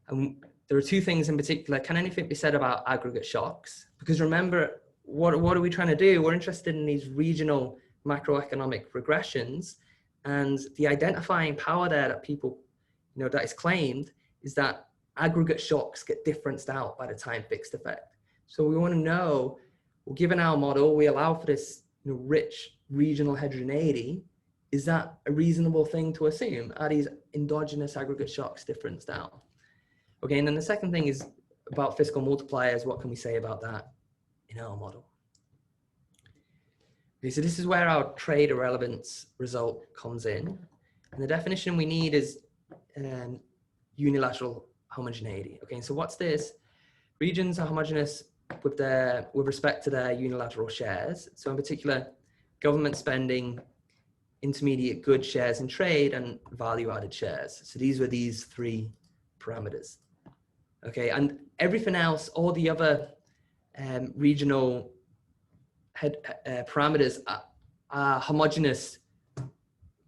And there are two things in particular. Can anything be said about aggregate shocks? Because remember, what are we trying to do? We're interested in these regional macroeconomic regressions, and the identifying power there that people, that is claimed is that aggregate shocks get differenced out by the time fixed effect. So we want to know, well, given our model, we allow for this rich regional heterogeneity. Is that a reasonable thing to assume? Are these endogenous aggregate shocks differenced out? Okay, and then the second thing is about fiscal multipliers. What can we say about that in our model? Okay, so this is where our trade irrelevance result comes in. And the definition we need is unilateral homogeneity. Okay, so what's this? Regions are homogeneous with respect to their unilateral shares. So in particular, government spending, intermediate good shares in trade, and value-added shares. So these were these three parameters. Okay, and everything else, all the other regional parameters are homogeneous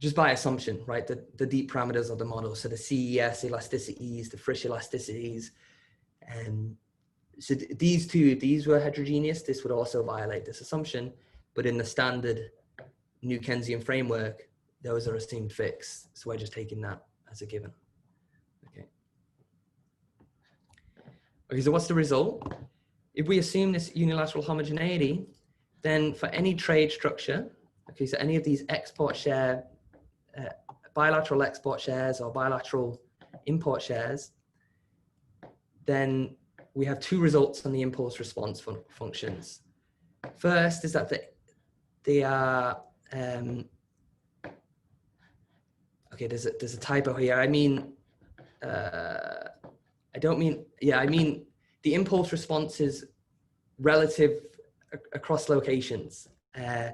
just by assumption, right? The deep parameters of the model. So the CES elasticities, the Frisch elasticities, and so these were heterogeneous. This would also violate this assumption, but in the standard New Keynesian framework, those are assumed fixed. So we're just taking that as a given. Okay, so what's the result? If we assume this unilateral homogeneity, then for any trade structure, okay, so any of these export share, bilateral export shares or bilateral import shares, then we have two results on the impulse response functions. First is that they are, okay, there's a typo here. I mean, I don't mean, yeah, I mean the impulse response is relative across locations. I'm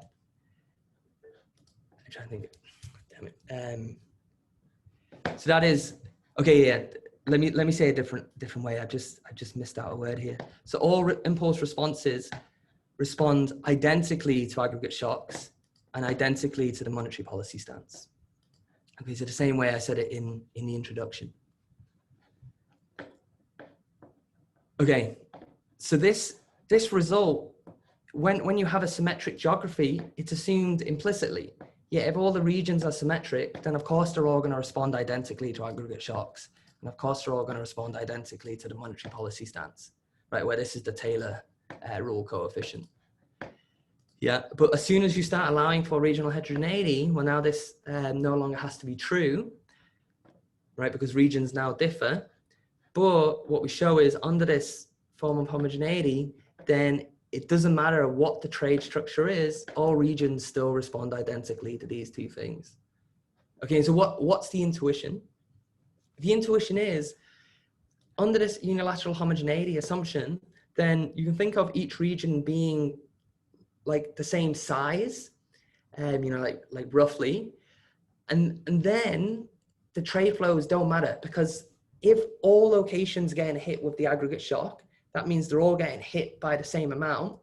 trying to think, damn it. So that is, okay, yeah, let me say a different way. I just missed out a word here. So all impulse responses respond identically to aggregate shocks and identically to the monetary policy stance. Okay, so the same way I said it in the introduction. Okay, so this result, when you have a symmetric geography, it's assumed implicitly. Yeah, if all the regions are symmetric, then of course they're all going to respond identically to aggregate shocks. And of course they're all going to respond identically to the monetary policy stance, right, where this is the Taylor rule coefficient. Yeah, but as soon as you start allowing for regional heterogeneity, well, now this no longer has to be true, right, because regions now differ. But what we show is under this form of homogeneity, then it doesn't matter what the trade structure is, all regions still respond identically to these two things. Okay, so what's the intuition? The intuition is, under this unilateral homogeneity assumption, then you can think of each region being like the same size, like roughly, and then the trade flows don't matter, because if all locations getting hit with the aggregate shock, that means they're all getting hit by the same amount.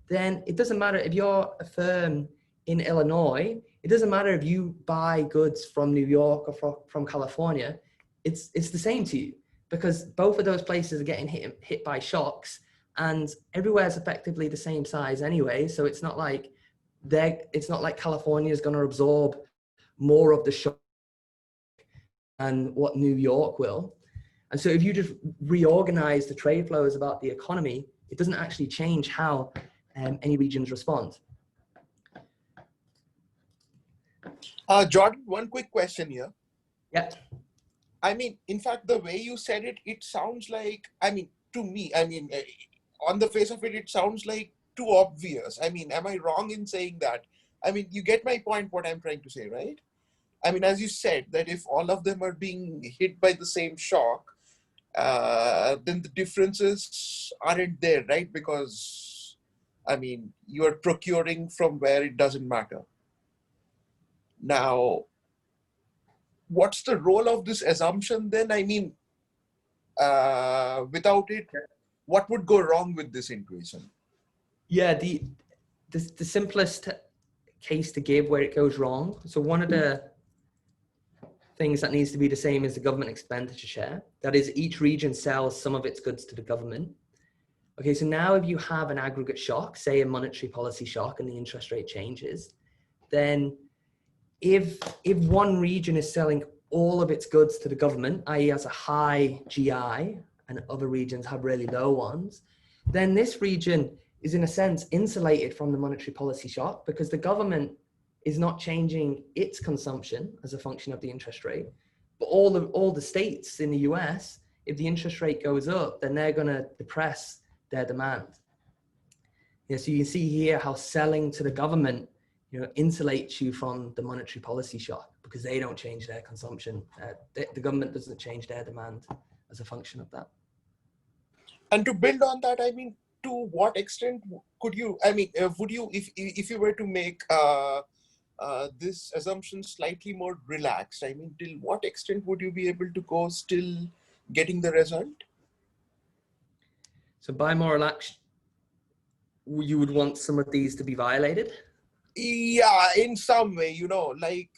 Then it doesn't matter if you're a firm in Illinois, it doesn't matter if you buy goods from New York or from California, it's the same to you, because both of those places are getting hit by shocks, and everywhere is effectively the same size anyway. So it's not like California is going to absorb more of the shock than what New York will. And so if you just reorganize the trade flows about the economy, it doesn't actually change how any regions respond. Jordan, one quick question here. Yeah. I mean, in fact, the way you said it, it sounds like, I mean, to me, I mean, on the face of it, it sounds like too obvious. I mean, am I wrong in saying that? I mean, you get my point, what I'm trying to say, right? I mean, as you said, that if all of them are being hit by the same shock, then the differences aren't there, right? Because, I mean, you are procuring from where it doesn't matter. Now, what's the role of this assumption then? I mean, without it, what would go wrong with this intuition? Yeah, the simplest case to give where it goes wrong. So one of the things that needs to be the same as the government expenditure share. That is, each region sells some of its goods to the government. Okay, so now if you have an aggregate shock, say a monetary policy shock and the interest rate changes, then if one region is selling all of its goods to the government, i.e. has a high GI and other regions have really low ones, then this region is in a sense insulated from the monetary policy shock because the government is not changing its consumption as a function of the interest rate. But all the states in the US, if the interest rate goes up, then they're going to depress their demand. Yeah, so you can see here how selling to the government, insulates you from the monetary policy shock because they don't change their consumption. The government doesn't change their demand as a function of that. And to build on that, I mean, to what extent could you, I mean, would you, if you were to make this assumption slightly more relaxed, I mean, till what extent would you be able to go still getting the result? So by more relaxed, you would want some of these to be violated? Yeah, in some way, like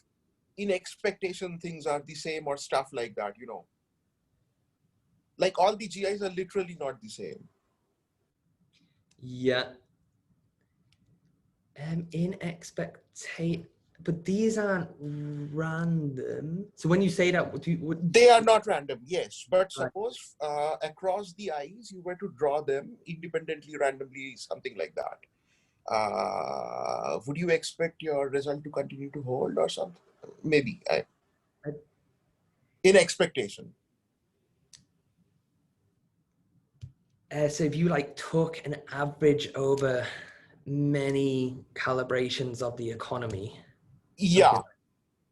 in expectation, things are the same or stuff like that, Like all the GIs are literally not the same. Yeah. But these aren't random. So when you say that, they are not random, yes. But suppose across the eyes, you were to draw them independently, randomly, something like that. Would you expect your result to continue to hold or something? Maybe. In expectation. So if you took an average over many calibrations of the economy. Yeah,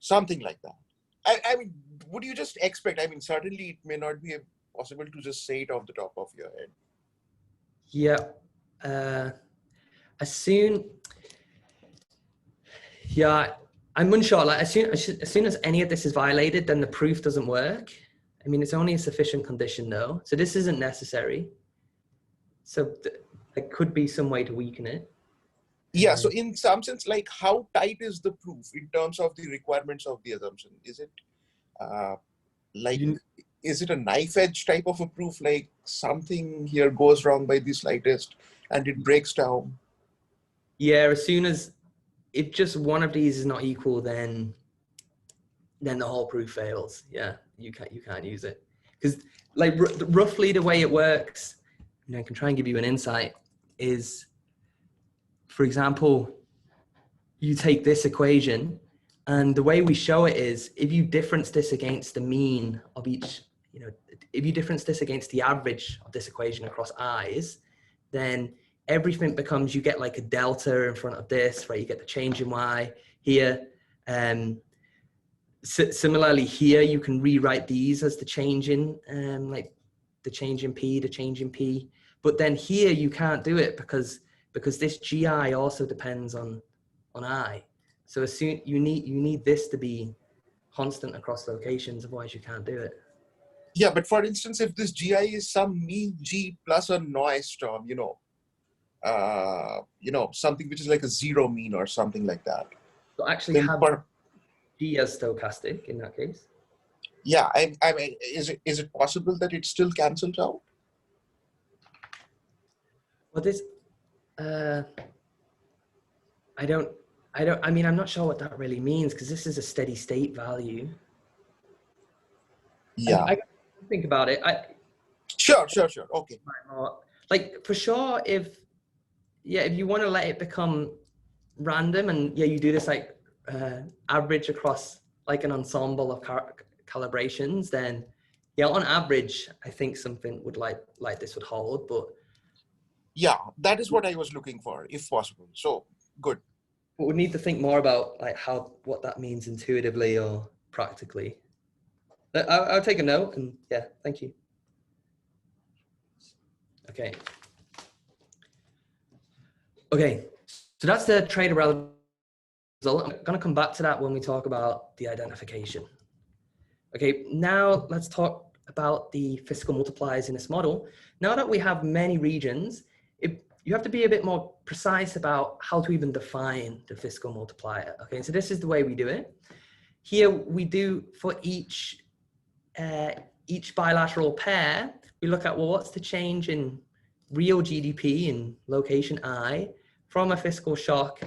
something like that. I mean, would you just expect, I mean, certainly it may not be possible to just say it off the top of your head. Yeah. I'm unsure. As soon as any of this is violated, then the proof doesn't work. I mean, it's only a sufficient condition though. So this isn't necessary. So there could be some way to weaken it. Yeah, so in some sense, how tight is the proof in terms of the requirements of the assumption? Is it is it a knife edge type of a proof, like something here goes wrong by the slightest and it breaks down? Yeah, as soon as, if just one of these is not equal, then the whole proof fails. Yeah, you can't use it. Because roughly the way it works, I can try and give you an insight, is, for example, you take this equation, and the way we show it is, if you difference this against the mean of each, if you difference this against the average of this equation across i's, then everything becomes, you get a delta in front of this, right? You get the change in y here. Similarly here, you can rewrite these as the change in, the change in p, the change in p. But then here you can't do it because this GI also depends on I. So as soon you need this to be constant across locations, otherwise you can't do it. Yeah, but for instance, if this GI is some mean G plus a noise term, something which is like a zero mean or something like that. So actually have G as stochastic in that case. Yeah, I mean, is it possible that it still cancels out? Well, this, I mean, I'm not sure what that really means because this is a steady state value. Yeah. I think about it. Sure. Okay. For sure, if you want to let it become random and you do this average across an ensemble of calibrations, then on average, I think something would like this would hold, but yeah, that is what I was looking for, if possible. So good. we need to think more about like what that means intuitively or practically. I'll take a note, and yeah, thank you. Okay. Okay, so that's the trade relevant result. I'm going to come back to that when we talk about the identification. Okay, now let's talk about the fiscal multipliers in this model. Now that we have many regions, you have to be a bit more precise about how to even define the fiscal multiplier. Okay, so this is the way we do it. Here we do for each bilateral pair, we look at, well, what's the change in real GDP in location I from a fiscal shock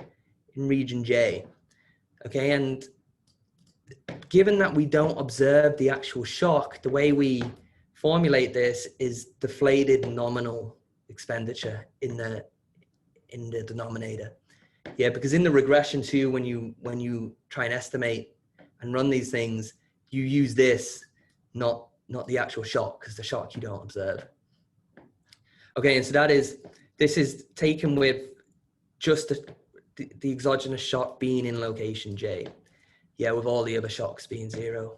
in region J. Okay, and given that we don't observe the actual shock, the way we formulate this is deflated nominal expenditure in the denominator. Yeah, because in the regression too, when you try and estimate and run these things, you use this, not the actual shock, because the shock you don't observe. Okay, and so this is taken with just the exogenous shock being in location J. Yeah, with all the other shocks being 0.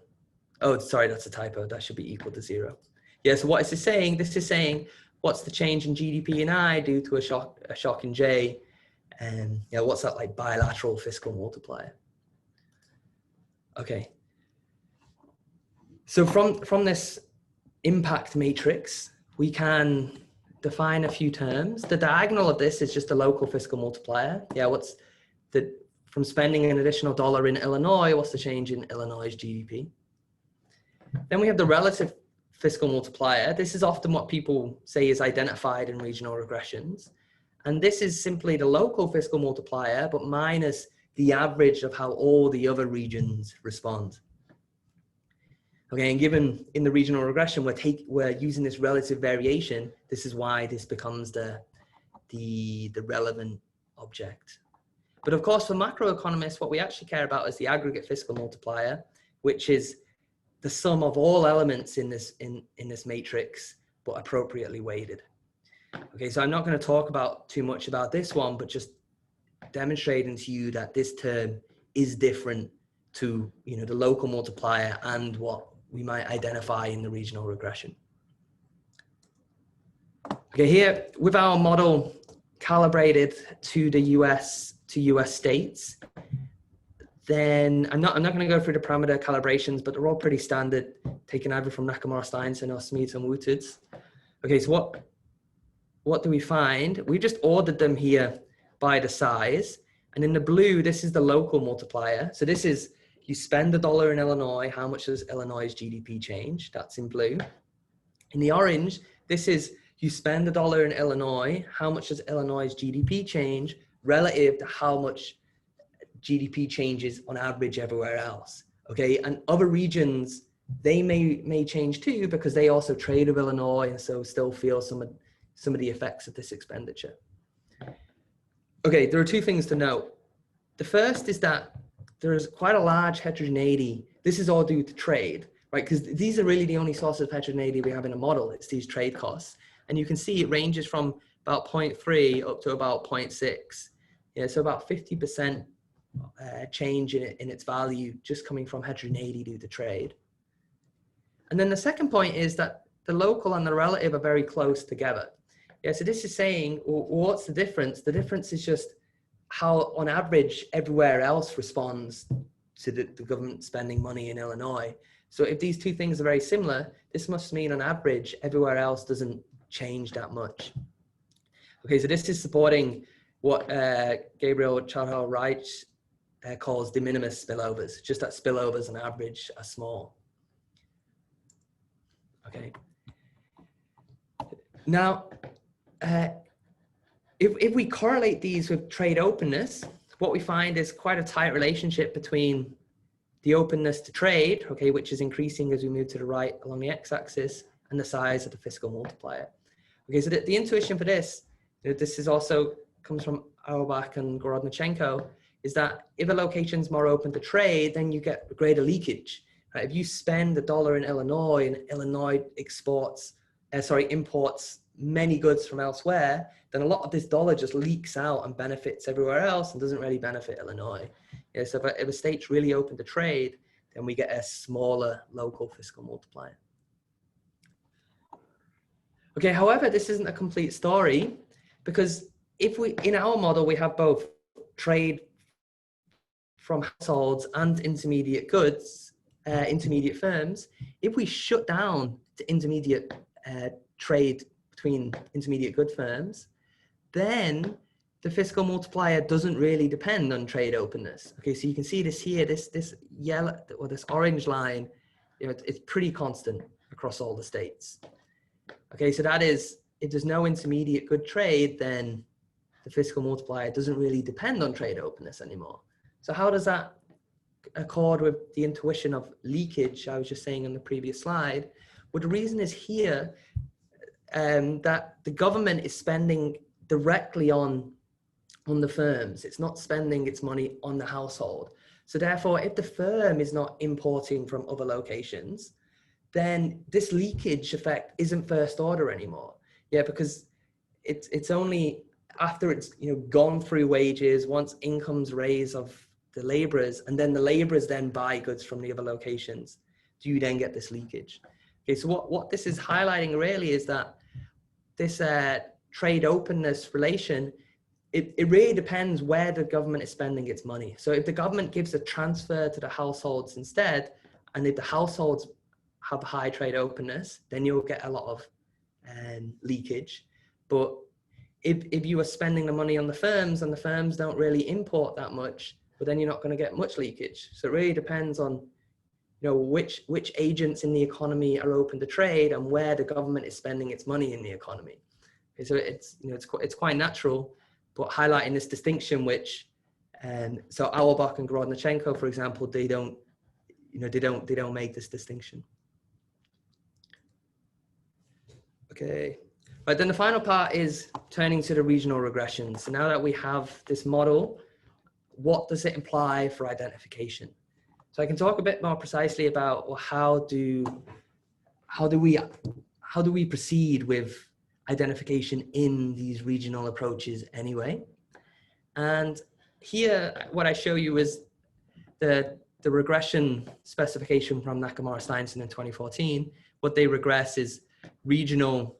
Oh, sorry, that's a typo. That should be equal to 0. Yeah, so what is this saying? This is saying what's the change in GDP in I due to a shock in J, and yeah, what's that like bilateral fiscal multiplier? Okay. So from this impact matrix, we can define a few terms. The diagonal of this is just a local fiscal multiplier. Yeah, what's from spending an additional $1 in Illinois, what's the change in Illinois' GDP? Then we have the relative fiscal multiplier. This is often what people say is identified in regional regressions. And this is simply the local fiscal multiplier, but minus the average of how all the other regions respond. Okay, and given in the regional regression, we're using this relative variation. This is why this becomes the relevant object. But of course, for macroeconomists, what we actually care about is the aggregate fiscal multiplier, which is the sum of all elements in this matrix, but appropriately weighted. Okay, so I'm not going to talk about too much about this one, but just demonstrating to you that this term is different to the local multiplier and what we might identify in the regional regression. Okay, here with our model calibrated to the US states, then I'm not going to go through the parameter calibrations, but they're all pretty standard, taken either from Nakamura-Steinson or Smeets and Wooters. Okay, so what do we find? We just ordered them here by the size, and in the blue, this is the local multiplier. So this is, you spend $1 in Illinois, how much does Illinois' GDP change? That's in blue. In the orange, this is, you spend $1 in Illinois, how much does Illinois' GDP change relative to how much GDP changes on average everywhere else? Okay, and other regions, they may change too, because they also trade with Illinois and so still feel some of the effects of this expenditure. Okay, there are two things to note. The first is that there is quite a large heterogeneity. This is all due to trade, right? Because these are really the only sources of heterogeneity we have in a model. It's these trade costs. And you can see it ranges from about 0.3 up to about 0.6. Yeah, so about 50% change in its value just coming from heterogeneity due to trade. And then the second point is that the local and the relative are very close together. Yeah, so this is saying, well, what's the difference? The difference is just how, on average, everywhere else responds to the government spending money in Illinois. So if these two things are very similar, this must mean on average, everywhere else doesn't change that much. Okay, so this is supporting what Gabriel Chahal-Reich calls de minimis spillovers, just that spillovers on average are small. Okay. Now, if we correlate these with trade openness, what we find is quite a tight relationship between the openness to trade, okay, which is increasing as we move to the right along the x-axis, and the size of the fiscal multiplier. Okay, so the intuition for this is also comes from Auerbach and Gorodnichenko, is that if a location is more open to trade, then you get greater leakage. Right? If you spend $1 in Illinois and Illinois imports many goods from elsewhere, then a lot of this dollar just leaks out and benefits everywhere else and doesn't really benefit Illinois. Yeah, so if a state's really open to trade, then we get a smaller local fiscal multiplier. Okay, however, this isn't a complete story, because if we, in our model, we have both trade from households and intermediate goods, intermediate firms. If we shut down the intermediate trade between intermediate good firms, then the fiscal multiplier doesn't really depend on trade openness. Okay, so you can see this here, this yellow or this orange line, you know, it's pretty constant across all the states. Okay, so that is, if there's no intermediate good trade, then the fiscal multiplier doesn't really depend on trade openness anymore. So how does that accord with the intuition of leakage I was just saying on the previous slide? Well, the reason is here that the government is spending directly on the firms. It's not spending its money on the household. So therefore, if the firm is not importing from other locations, then this leakage effect isn't first order anymore. Yeah, because it's only after it's, you know, gone through wages, once incomes raise of the laborers, and then the laborers then buy goods from the other locations, do you then get this leakage? Okay, so what this is highlighting really is that this trade openness relation, it really depends where the government is spending its money. So if the government gives a transfer to the households instead, and if the households have high trade openness, then you'll get a lot of leakage. But if you are spending the money on the firms and the firms don't really import that much, but then you're not going to get much leakage. So it really depends on, you know, which agents in the economy are open to trade and where the government is spending its money in the economy. Okay, so it's, you know, it's quite natural, but highlighting this distinction, which so Auerbach and Grodnichenko, for example, they don't make this distinction. Okay, but then the final part is turning to the regional regression. So now that we have this model, what does it imply for identification? So I can talk a bit more precisely about, well, how do we proceed with identification in these regional approaches anyway? And here, what I show you is the regression specification from Nakamura Steinson in 2014. What they regress is regional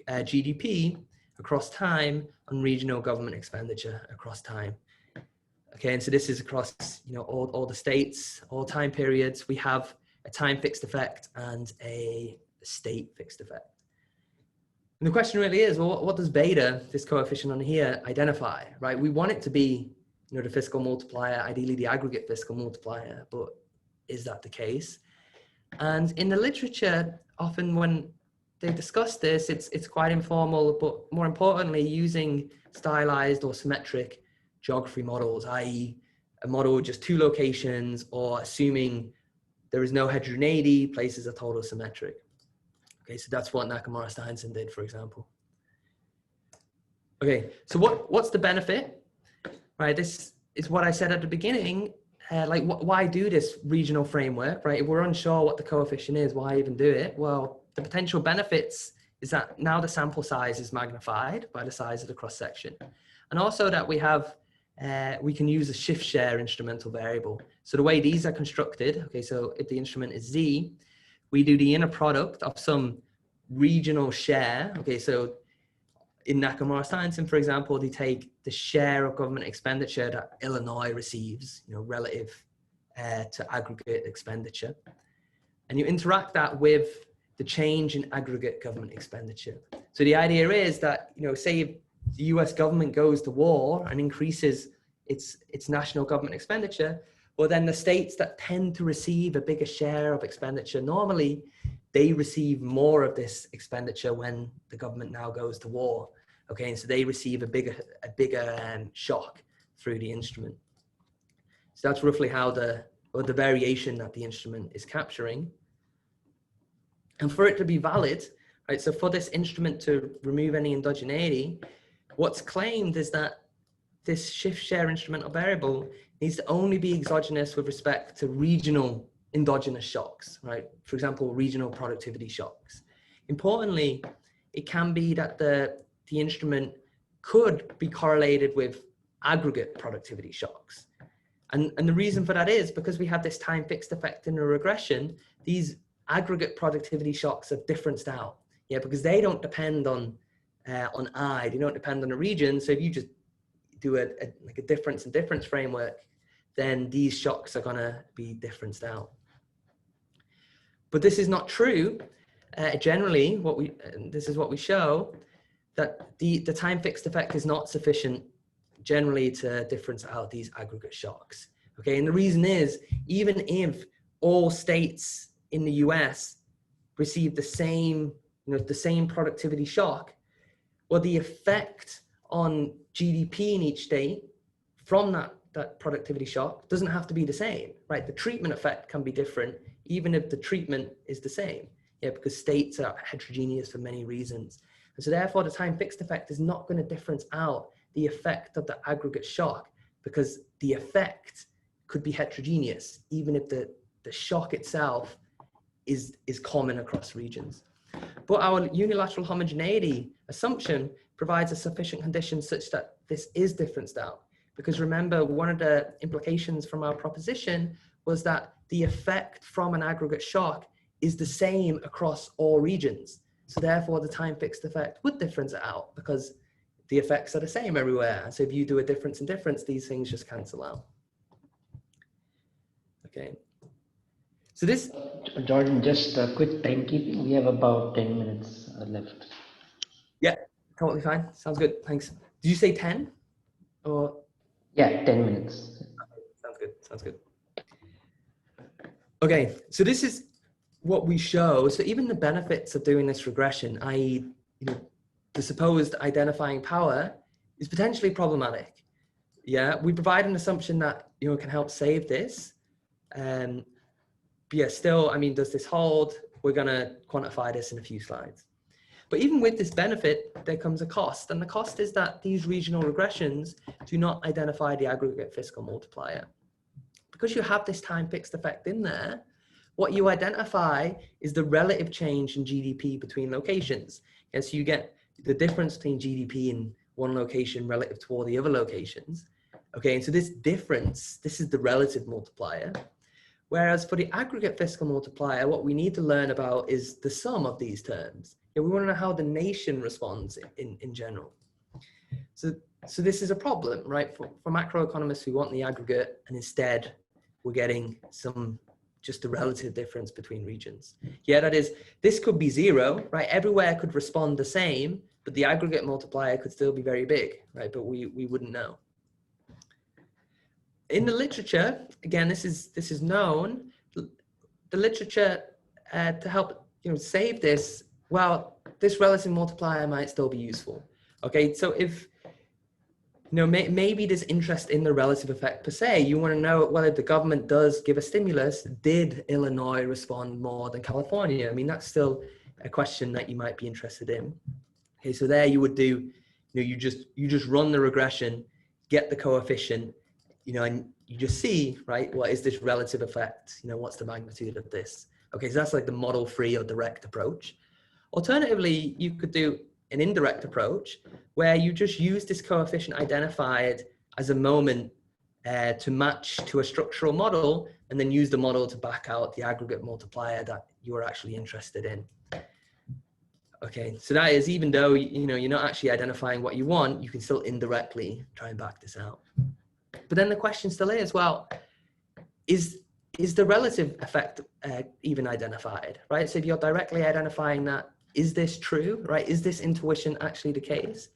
GDP across time and regional government expenditure across time. Okay, and so this is across, you know, all the states, all time periods. We have a time fixed effect and a state fixed effect. And the question really is, well, what does beta, this coefficient on here, identify, right? We want it to be, you know, the fiscal multiplier, ideally the aggregate fiscal multiplier, but is that the case? And in the literature, often when they discuss this, it's quite informal, but more importantly, using stylized or symmetric geography models, i.e. a model with just two locations, or assuming there is no heterogeneity, places are total symmetric. Okay, so that's what Nakamura Steinson did, for example. Okay, so what's the benefit? Right, this is what I said at the beginning. Why do this regional framework, right? If we're unsure what the coefficient is, why even do it? Well, the potential benefits is that now the sample size is magnified by the size of the cross section. And also that we have, we can use a shift share instrumental variable. So the way these are constructed, okay, so if the instrument is Z, we do the inner product of some regional share. Okay, so in Nakamura Steinson, for example, they take the share of government expenditure that Illinois receives, you know, relative to aggregate expenditure. And you interact that with the change in aggregate government expenditure. So the idea is that, you know, say if the US government goes to war and increases its national government expenditure, well, then the states that tend to receive a bigger share of expenditure, normally they receive more of this expenditure when the government now goes to war. Okay, and so they receive a bigger shock through the instrument. So that's roughly how the variation that the instrument is capturing. And for it to be valid, right, so for this instrument to remove any endogeneity, what's claimed is that this shift share instrumental variable needs to only be exogenous with respect to regional endogenous shocks, right? For example, regional productivity shocks. Importantly, it can be that the instrument could be correlated with aggregate productivity shocks. And the reason for that is because we have this time fixed effect in a regression, these aggregate productivity shocks are differenced out. Yeah, because they don't depend on I, they don't depend on a region. So if you just do like a difference and difference framework, then these shocks are gonna be differenced out. But this is not true. Generally, this is what we show, that the time fixed effect is not sufficient generally to difference out these aggregate shocks. Okay, and the reason is, even if all states in the US receive the same, the same productivity shock, well, the effect on GDP in each state from that productivity shock doesn't have to be the same, right? The treatment effect can be different, even if the treatment is the same, yeah, because states are heterogeneous for many reasons. And so therefore, the time fixed effect is not going to difference out the effect of the aggregate shock, because the effect could be heterogeneous, even if the shock itself is common across regions. But our unilateral homogeneity assumption provides a sufficient condition such that this is differenced out. Because remember, one of the implications from our proposition was that the effect from an aggregate shock is the same across all regions. So therefore, the time fixed effect would difference it out, because the effects are the same everywhere. So if you do a difference in difference, these things just cancel out. Okay. So this... Jordan, just a quick timekeeping. We have about 10 minutes left. Yeah, totally fine. Sounds good. Thanks. Did you say 10? Or... Yeah, 10 minutes. Sounds good. Sounds good. Okay, so this is what we show. So even the benefits of doing this regression, i.e., the supposed identifying power, is potentially problematic. Yeah, we provide an assumption that can help save this. But yeah, still, I mean, does this hold? We're going to quantify this in a few slides. But even with this benefit, there comes a cost. And the cost is that these regional regressions do not identify the aggregate fiscal multiplier. Because you have this time fixed effect in there, what you identify is the relative change in GDP between locations. And so you get the difference between GDP in one location relative to all the other locations. Okay, and so this difference, this is the relative multiplier. Whereas for the aggregate fiscal multiplier, what we need to learn about is the sum of these terms. We want to know how the nation responds in general. So this is a problem, right? For macroeconomists, we want the aggregate, and instead we're getting just the relative difference between regions. Yeah, that is, this could be zero, right? Everywhere could respond the same, but the aggregate multiplier could still be very big, right? But we wouldn't know. In the literature, again, this is known. The literature to help save this, well, this relative multiplier might still be useful. Okay, so if maybe there's interest in the relative effect per se. You want to know whether the government does give a stimulus. Did Illinois respond more than California? I mean, that's still a question that you might be interested in. Okay, so there you would do, you just run the regression, get the coefficient, and you just see, right, what is this relative effect? What's the magnitude of this? Okay, so that's like the model-free or direct approach. Alternatively, you could do an indirect approach where you just use this coefficient identified as a moment to match to a structural model, and then use the model to back out the aggregate multiplier that you are actually interested in. Okay, so that is, even though you're not actually identifying what you want, you can still indirectly try and back this out. But then the question still is, well, is the relative effect even identified, right? So if you're directly identifying that, is this true, right? Is this intuition actually the case?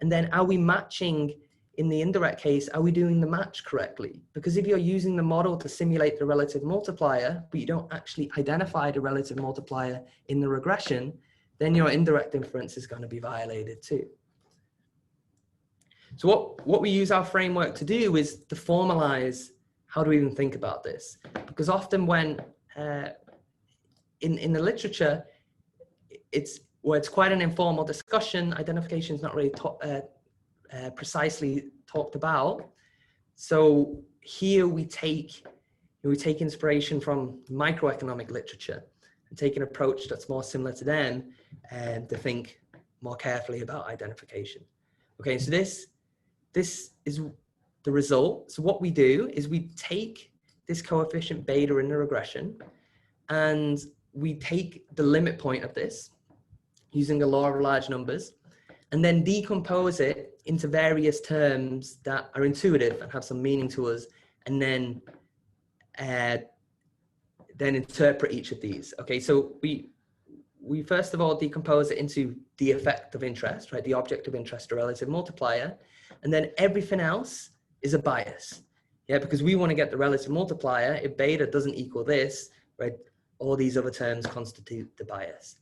And then are we matching, in the indirect case, are we doing the match correctly? Because if you're using the model to simulate the relative multiplier, but you don't actually identify the relative multiplier in the regression, then your indirect inference is going to be violated too. So what we use our framework to do is to formalize how to even think about this. Because often when, in the literature, it's quite an informal discussion. Identification is not really precisely talked about. So here we take inspiration from microeconomic literature and take an approach that's more similar to them, and to think more carefully about identification. Okay, so this is the result. So what we do is we take this coefficient beta in the regression, and we take the limit point of this using the law of large numbers, and then decompose it into various terms that are intuitive and have some meaning to us, and then interpret each of these. Okay, so we first of all decompose it into the effect of interest, right? The object of interest, a relative multiplier, and then everything else is a bias. Yeah, because we want to get the relative multiplier. If beta doesn't equal this, right, all these other terms constitute the bias.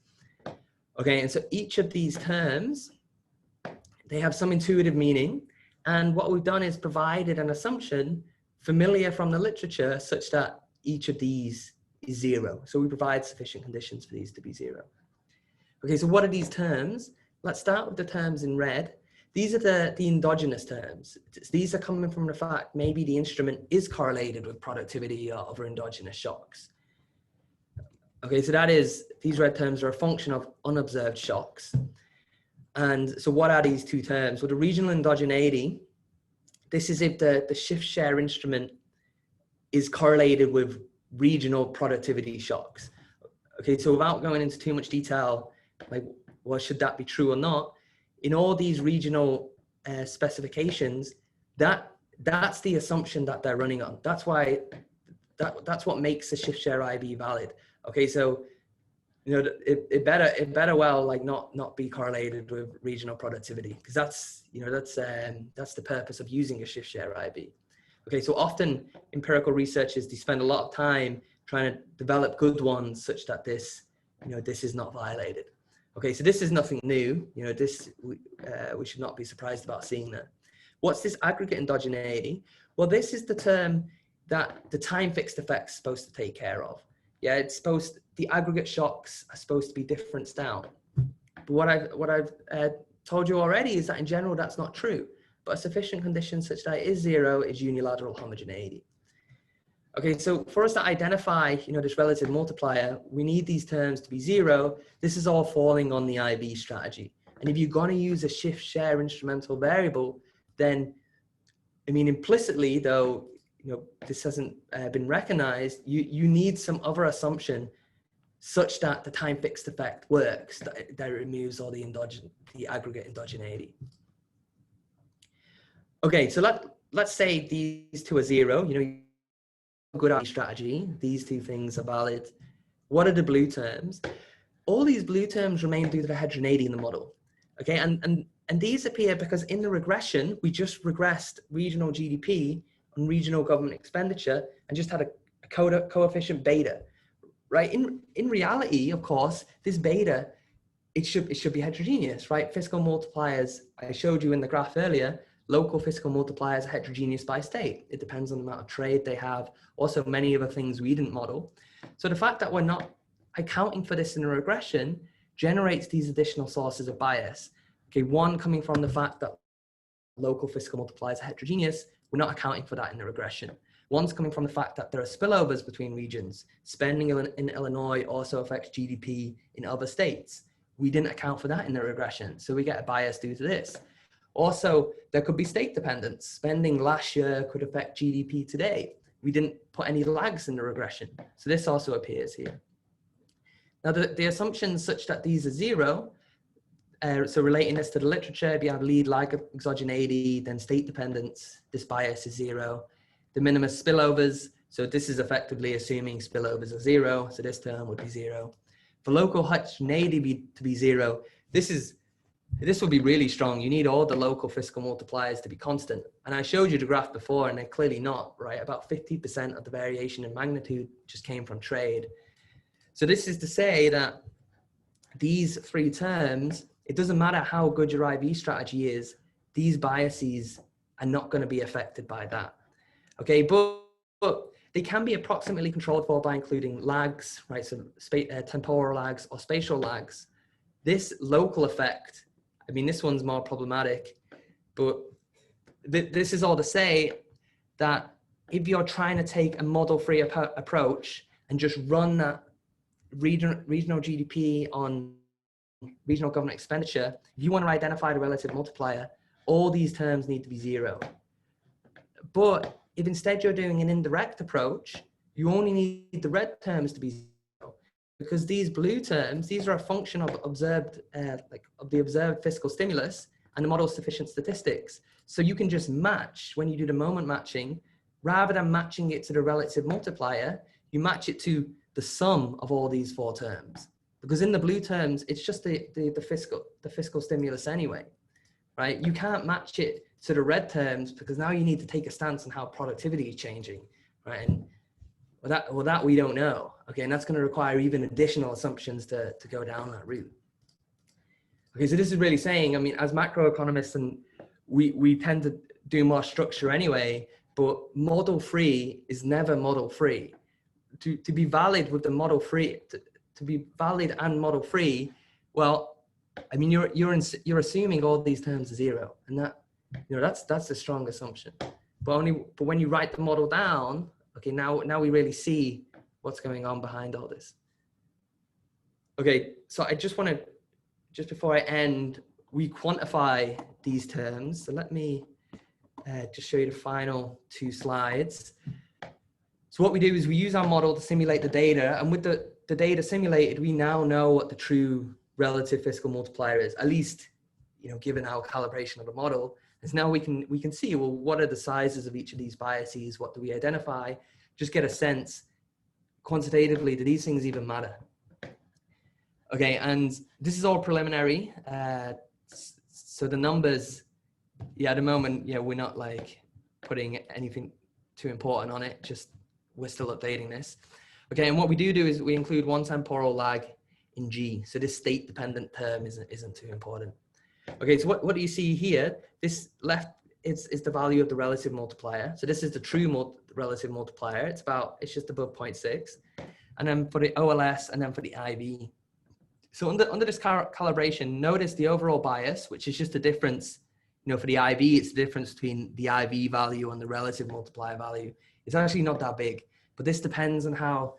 Okay, and so each of these terms, they have some intuitive meaning. And what we've done is provided an assumption familiar from the literature such that each of these is zero. So we provide sufficient conditions for these to be zero. Okay, so what are these terms? Let's start with the terms in red. These are the endogenous terms. These are coming from the fact maybe the instrument is correlated with productivity or other endogenous shocks. Okay, so that is, these red terms are a function of unobserved shocks. And so what are these two terms? Well, the regional endogeneity, this is if the shift share instrument is correlated with regional productivity shocks. Okay, so without going into too much detail, like, well, should that be true or not? In all these regional specifications, that's the assumption that they're running on. That's why, that's what makes the shift share IB valid. Okay, so you know, it better well like not be correlated with regional productivity, because that's, you know, that's the purpose of using a shift share IB. Okay, so often empirical researchers, they spend a lot of time trying to develop good ones such that this, you know, this is not violated. Okay, so this is nothing new. You know, this we should not be surprised about seeing that. What's this aggregate endogeneity? Well, this is the term that the time fixed effects is supposed to take care of. Yeah, it's supposed, the aggregate shocks are supposed to be difference down. But what I've told you already is that in general that's not true. But a sufficient condition such that it is zero is unilateral homogeneity. Okay, so for us to identify, you know, this relative multiplier, we need these terms to be zero. This is all falling on the IB strategy. And if you're going to use a shift share instrumental variable, then, I mean, implicitly, though, you know, this hasn't been recognized, you need some other assumption such that the time fixed effect works, that it removes all the aggregate endogeneity. Okay, so let's say these two are zero. You know, good IB strategy, these two things are valid. What are the blue terms? All these blue terms remain due to the heterogeneity in the model. Okay, and these appear because in the regression, we just regressed regional GDP and regional government expenditure and just had a coefficient beta, right? In reality, of course, this beta, it should be heterogeneous, right? Fiscal multipliers, I showed you in the graph earlier, local fiscal multipliers are heterogeneous by state. It depends on the amount of trade they have. Also, many other things we didn't model. So the fact that we're not accounting for this in a regression generates these additional sources of bias. Okay, one coming from the fact that local fiscal multipliers are heterogeneous. We're not accounting for that in the regression. One's coming from the fact that there are spillovers between regions. Spending in Illinois also affects GDP in other states. We didn't account for that in the regression. So we get a bias due to this. Also, there could be state dependence. Spending last year could affect GDP today. We didn't put any lags in the regression. So this also appears here. Now, the assumptions such that these are zero, so relating this to the literature, if you have lead lag exogeneity, then state dependence, this bias is zero. De minimis spillovers, so this is effectively assuming spillovers are zero, so this term would be zero. For local homogeneity to be zero, this will be really strong. You need all the local fiscal multipliers to be constant. And I showed you the graph before, and they're clearly not, right? About 50% of the variation in magnitude just came from trade. So this is to say that these three terms, it doesn't matter how good your IB strategy is, these biases are not going to be affected by that. Okay, but they can be approximately controlled for by including lags, right? So temporal lags or spatial lags. This local effect, I mean, this one's more problematic, but this is all to say that if you're trying to take a model-free approach and just run that regional GDP on regional government expenditure, if you want to identify the relative multiplier, all these terms need to be 0. But if instead you're doing an indirect approach, you only need the red terms to be 0, because these blue terms, these are a function of observed, of the observed fiscal stimulus and the model's sufficient statistics. So you can just match, when you do the moment matching, rather than matching it to the relative multiplier, you match it to the sum of all these 4 terms. Because in the blue terms, it's just the fiscal stimulus anyway, right? You can't match it to the red terms because now you need to take a stance on how productivity is changing, right? And well, that we don't know, okay? And that's going to require even additional assumptions to go down that route. Okay, so this is really saying, I mean, as macroeconomists, and we tend to do more structure anyway, but model free is never model free. To be valid with the model free, to be valid and model free, well, I mean, you're assuming all these terms are 0, and that, you know, that's a strong assumption. But when you write the model down, okay, now we really see what's going on behind all this. Okay, so I just want to, just before I end, we quantify these terms. So let me just show you the final 2 slides. So what we do is we use our model to simulate the data, and with the data simulated, we now know what the true relative fiscal multiplier is, at least, you know, given our calibration of the model. And so now we can see, well, what are the sizes of each of these biases? What do we identify? Just get a sense quantitatively, do these things even matter? Okay, and this is all preliminary. So the numbers, yeah, at the moment, yeah, we're not like putting anything too important on it, just we're still updating this. Okay, and what we do is we include 1 temporal lag in G. So this state dependent term isn't too important. Okay, so what do you see here? This left is the value of the relative multiplier. So this is the true relative multiplier. It's just above 0.6. And then for the OLS and then for the IV. So under this calibration, notice the overall bias, which is just the difference, you know, for the IV, it's the difference between the IV value and the relative multiplier value. It's actually not that big, but this depends on how,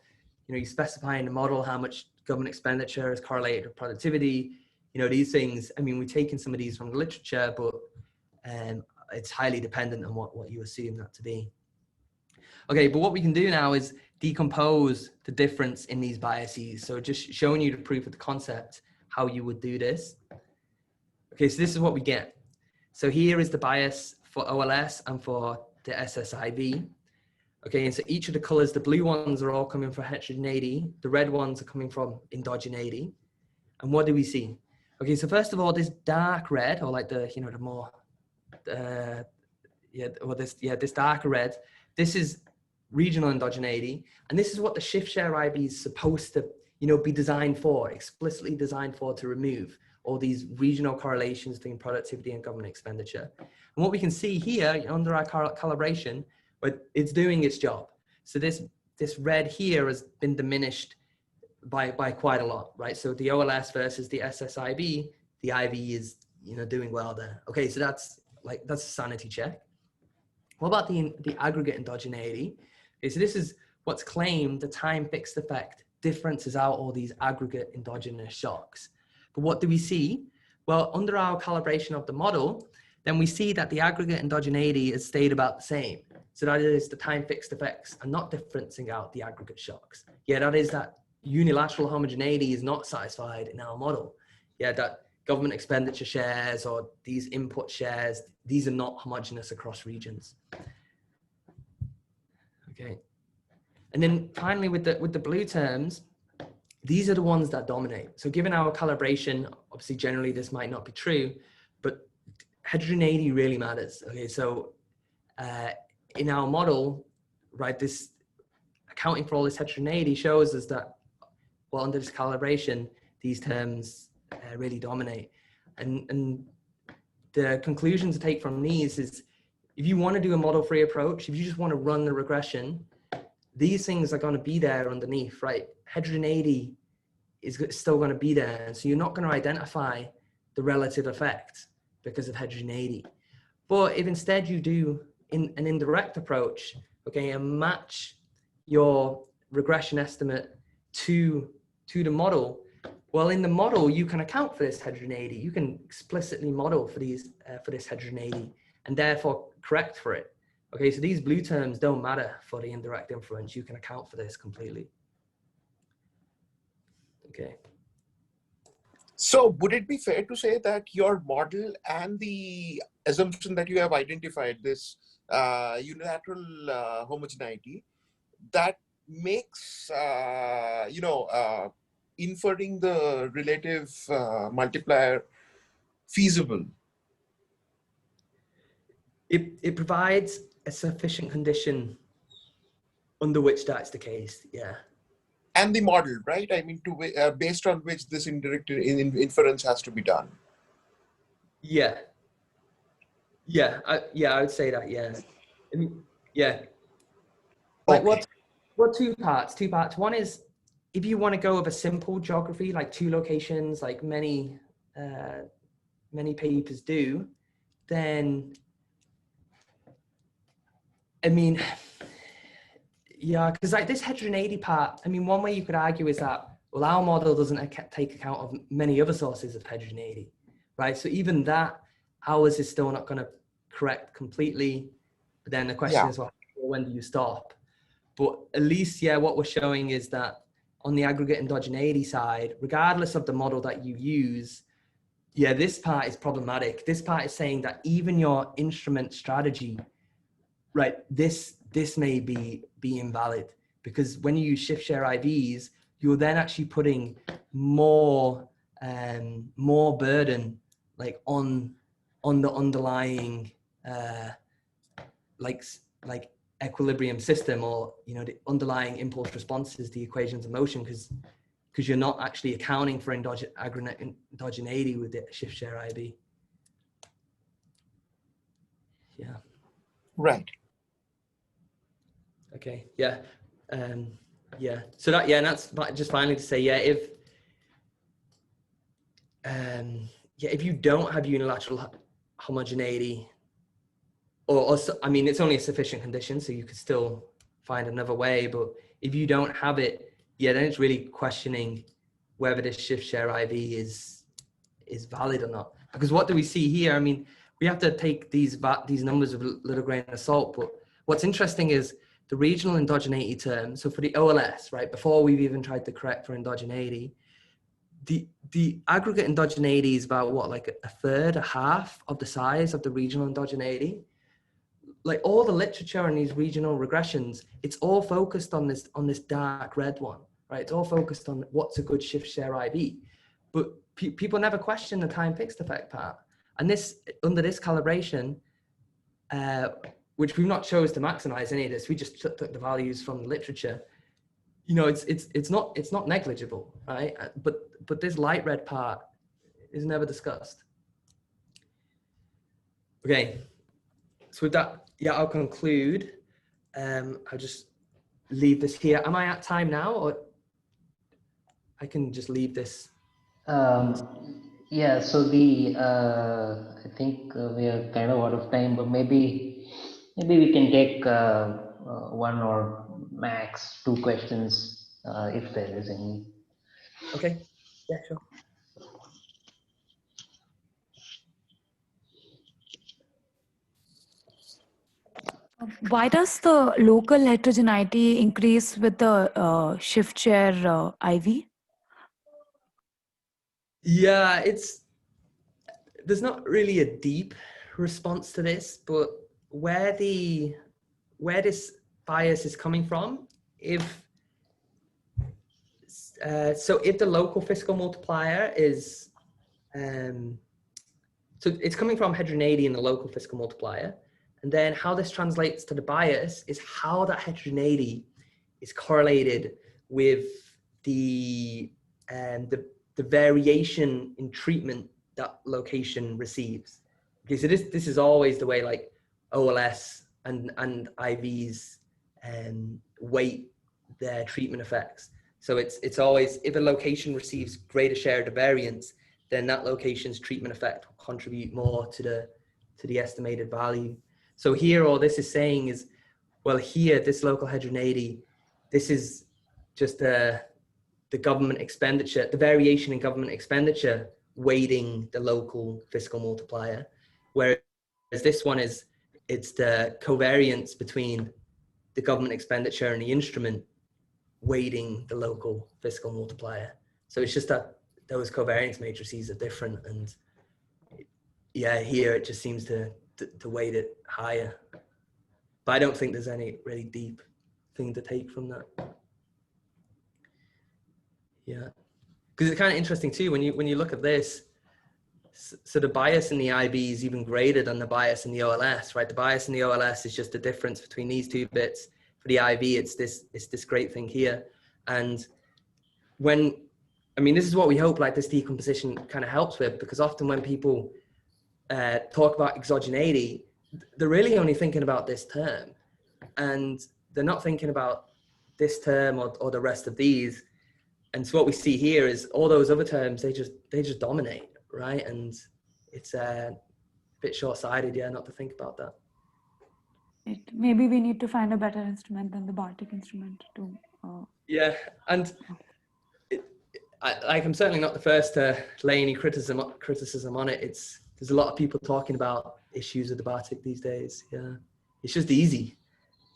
you know, you specify in the model how much government expenditure is correlated with productivity. You know, these things, I mean, we've taken some of these from the literature, but it's highly dependent on what you assume that to be. Okay, but what we can do now is decompose the difference in these biases. So just showing you the proof of the concept, how you would do this. Okay, so this is what we get. So here is the bias for OLS and for the SSIV. Okay, and so each of the colors, the blue ones are all coming from heterogeneity. The red ones are coming from endogeneity. And what do we see? Okay, so first of all, this dark red, or like the, you know, the more, this darker red, this is regional endogeneity. And this is what the shift share IB is supposed to, you know, be designed for, explicitly designed for, to remove all these regional correlations between productivity and government expenditure. And what we can see here under our calibration, but it's doing its job. So this red here has been diminished by quite a lot, right? So the OLS versus the SSIB, the IV is, you know, doing well there. Okay, so that's a sanity check. What about the aggregate endogeneity? Okay, so this is what's claimed the time fixed effect differences out all these aggregate endogenous shocks. But what do we see? Well, under our calibration of the model, then we see that the aggregate endogeneity has stayed about the same. So that is the time fixed effects are not differencing out the aggregate shocks. Yeah, that is that unilateral homogeneity is not satisfied in our model. Yeah, that government expenditure shares or these input shares, these are not homogeneous across regions. Okay. And then finally with the blue terms, these are the ones that dominate. So given our calibration, obviously generally this might not be true, but heterogeneity really matters. Okay, so in our model, right, this accounting for all this heterogeneity shows us that, well, under this calibration, these terms really dominate. And the conclusion to take from these is, if you want to do a model-free approach, if you just want to run the regression, these things are going to be there underneath, right? Heterogeneity is still going to be there. And so you're not going to identify the relative effect because of heterogeneity. But if instead you do an indirect approach, okay, and match your regression estimate to the model, Well, in the model, you can account for this heterogeneity. You can explicitly model for this heterogeneity and therefore correct for it. Okay, so these blue terms don't matter for the indirect inference. You can account for this completely. Okay. So would it be fair to say that your model and the assumption that you have identified, this unilateral homogeneity, that makes, inferring the relative multiplier feasible? It provides a sufficient condition under which that's the case, yeah. And the model, right? I mean, based on which this indirect inference has to be done. Yeah. Yeah, I would say that, yeah. Yeah. Like Okay. what two parts? Two parts. One is if you want to go with a simple geography, like two locations, like many papers do, then, I mean, yeah, because like this heterogeneity part, I mean, one way you could argue is that, well, our model doesn't take account of many other sources of heterogeneity, right? So even that, ours is still not going to correct completely. But then the question is, well, when do you stop? But at least, yeah, what we're showing is that on the aggregate endogeneity side, regardless of the model that you use, yeah, this part is problematic. This part is saying that even your instrument strategy, right, this may be invalid, because when you use shift share IVs, you're then actually putting more burden like on the underlying like equilibrium system, or the underlying impulse responses, the equations of motion, because you're not actually accounting for aggregate endogeneity with the shift share IV. Yeah. Right. Okay. Yeah. Yeah. So that, yeah, and that's just finally to say, yeah, if you don't have unilateral homogeneity, or I mean, it's only a sufficient condition, so you could still find another way. But if you don't have it, yeah, then it's really questioning whether this shift share IV is valid or not. Because what do we see here? I mean, we have to take these numbers with a little grain of salt. But what's interesting is the regional endogeneity term. So for the OLS, right, before we've even tried to correct for endogeneity, the aggregate endogeneity is about what, like a third, a half of the size of the regional endogeneity. Like all the literature on these regional regressions, it's all focused on this dark red one, right? It's all focused on what's a good shift share IV, but people never question the time fixed effect part. And this, under this calibration, which we've not chose to maximize any of this, we just took the values from the literature. It's not negligible, right? But this light red part is never discussed. Okay, so with that, yeah, I'll conclude. I'll just leave this here. Am I at time now, or I can just leave this? Yeah, so I think we are kind of out of time, but maybe we can take one or max 2 questions if there is any. Okay, yeah, sure. Why does the local heterogeneity increase with the shift share IV? Yeah, there's not really a deep response to this, but where this bias is coming from, if the local fiscal multiplier is, so it's coming from heterogeneity in the local fiscal multiplier, and then how this translates to the bias is how that heterogeneity is correlated with the variation in treatment that location receives. Okay, so this is always the way like OLS and IVs weight their treatment effects. So it's always, if a location receives greater share of the variance, then that location's treatment effect will contribute more to the estimated value. So here, all this is saying is, well, here, this local heterogeneity, this is just the government expenditure, the variation in government expenditure weighting the local fiscal multiplier, whereas this one is, it's the covariance between the government expenditure and the instrument weighting the local fiscal multiplier. So it's just that those covariance matrices are different, and yeah, here it just seems to weight it higher. But I don't think there's any really deep thing to take from that. Yeah, because it's kind of interesting too when you look at this. So the bias in the IB is even greater than the bias in the OLS, right? The bias in the OLS is just the difference between these two bits. For the IB, it's this great thing here. And when, I mean, this is what we hope like this decomposition kind of helps with, because often when people talk about exogeneity, they're really only thinking about this term, and they're not thinking about this term or the rest of these. And so what we see here is all those other terms, they just dominate, right? And it's a bit short-sighted, yeah, not to think about that. Maybe we need to find a better instrument than the Bartik instrument to. Yeah, and I'm certainly not the first to lay any criticism on it. There's a lot of people talking about issues with the Bartik these days. Yeah, it's just easy.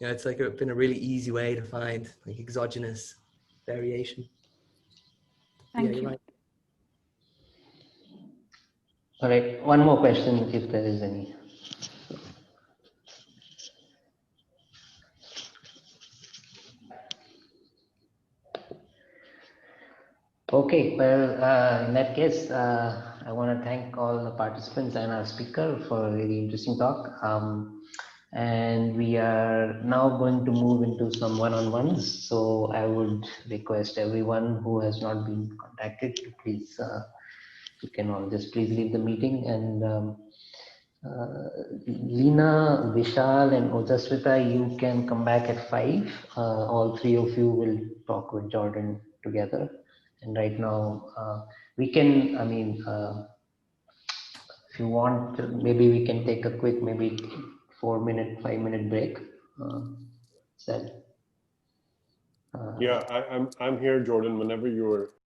You know, it's like been a really easy way to find like exogenous variation. Thank yeah, you. You're right. All right, one more question if there is any. Okay, well, in that case, I want to thank all the participants and our speaker for a really interesting talk. And we are now going to move into some one-on-ones. So I would request everyone who has not been contacted to please, you can all just please leave the meeting. And Lena, Vishal, and Ojaswita, you can come back at 5. All 3 of you will talk with Jordan together. And right now, we can, I mean, if you want, maybe we can take a quick, maybe 4-minute, 5-minute break. Yeah, I'm here, Jordan, whenever you're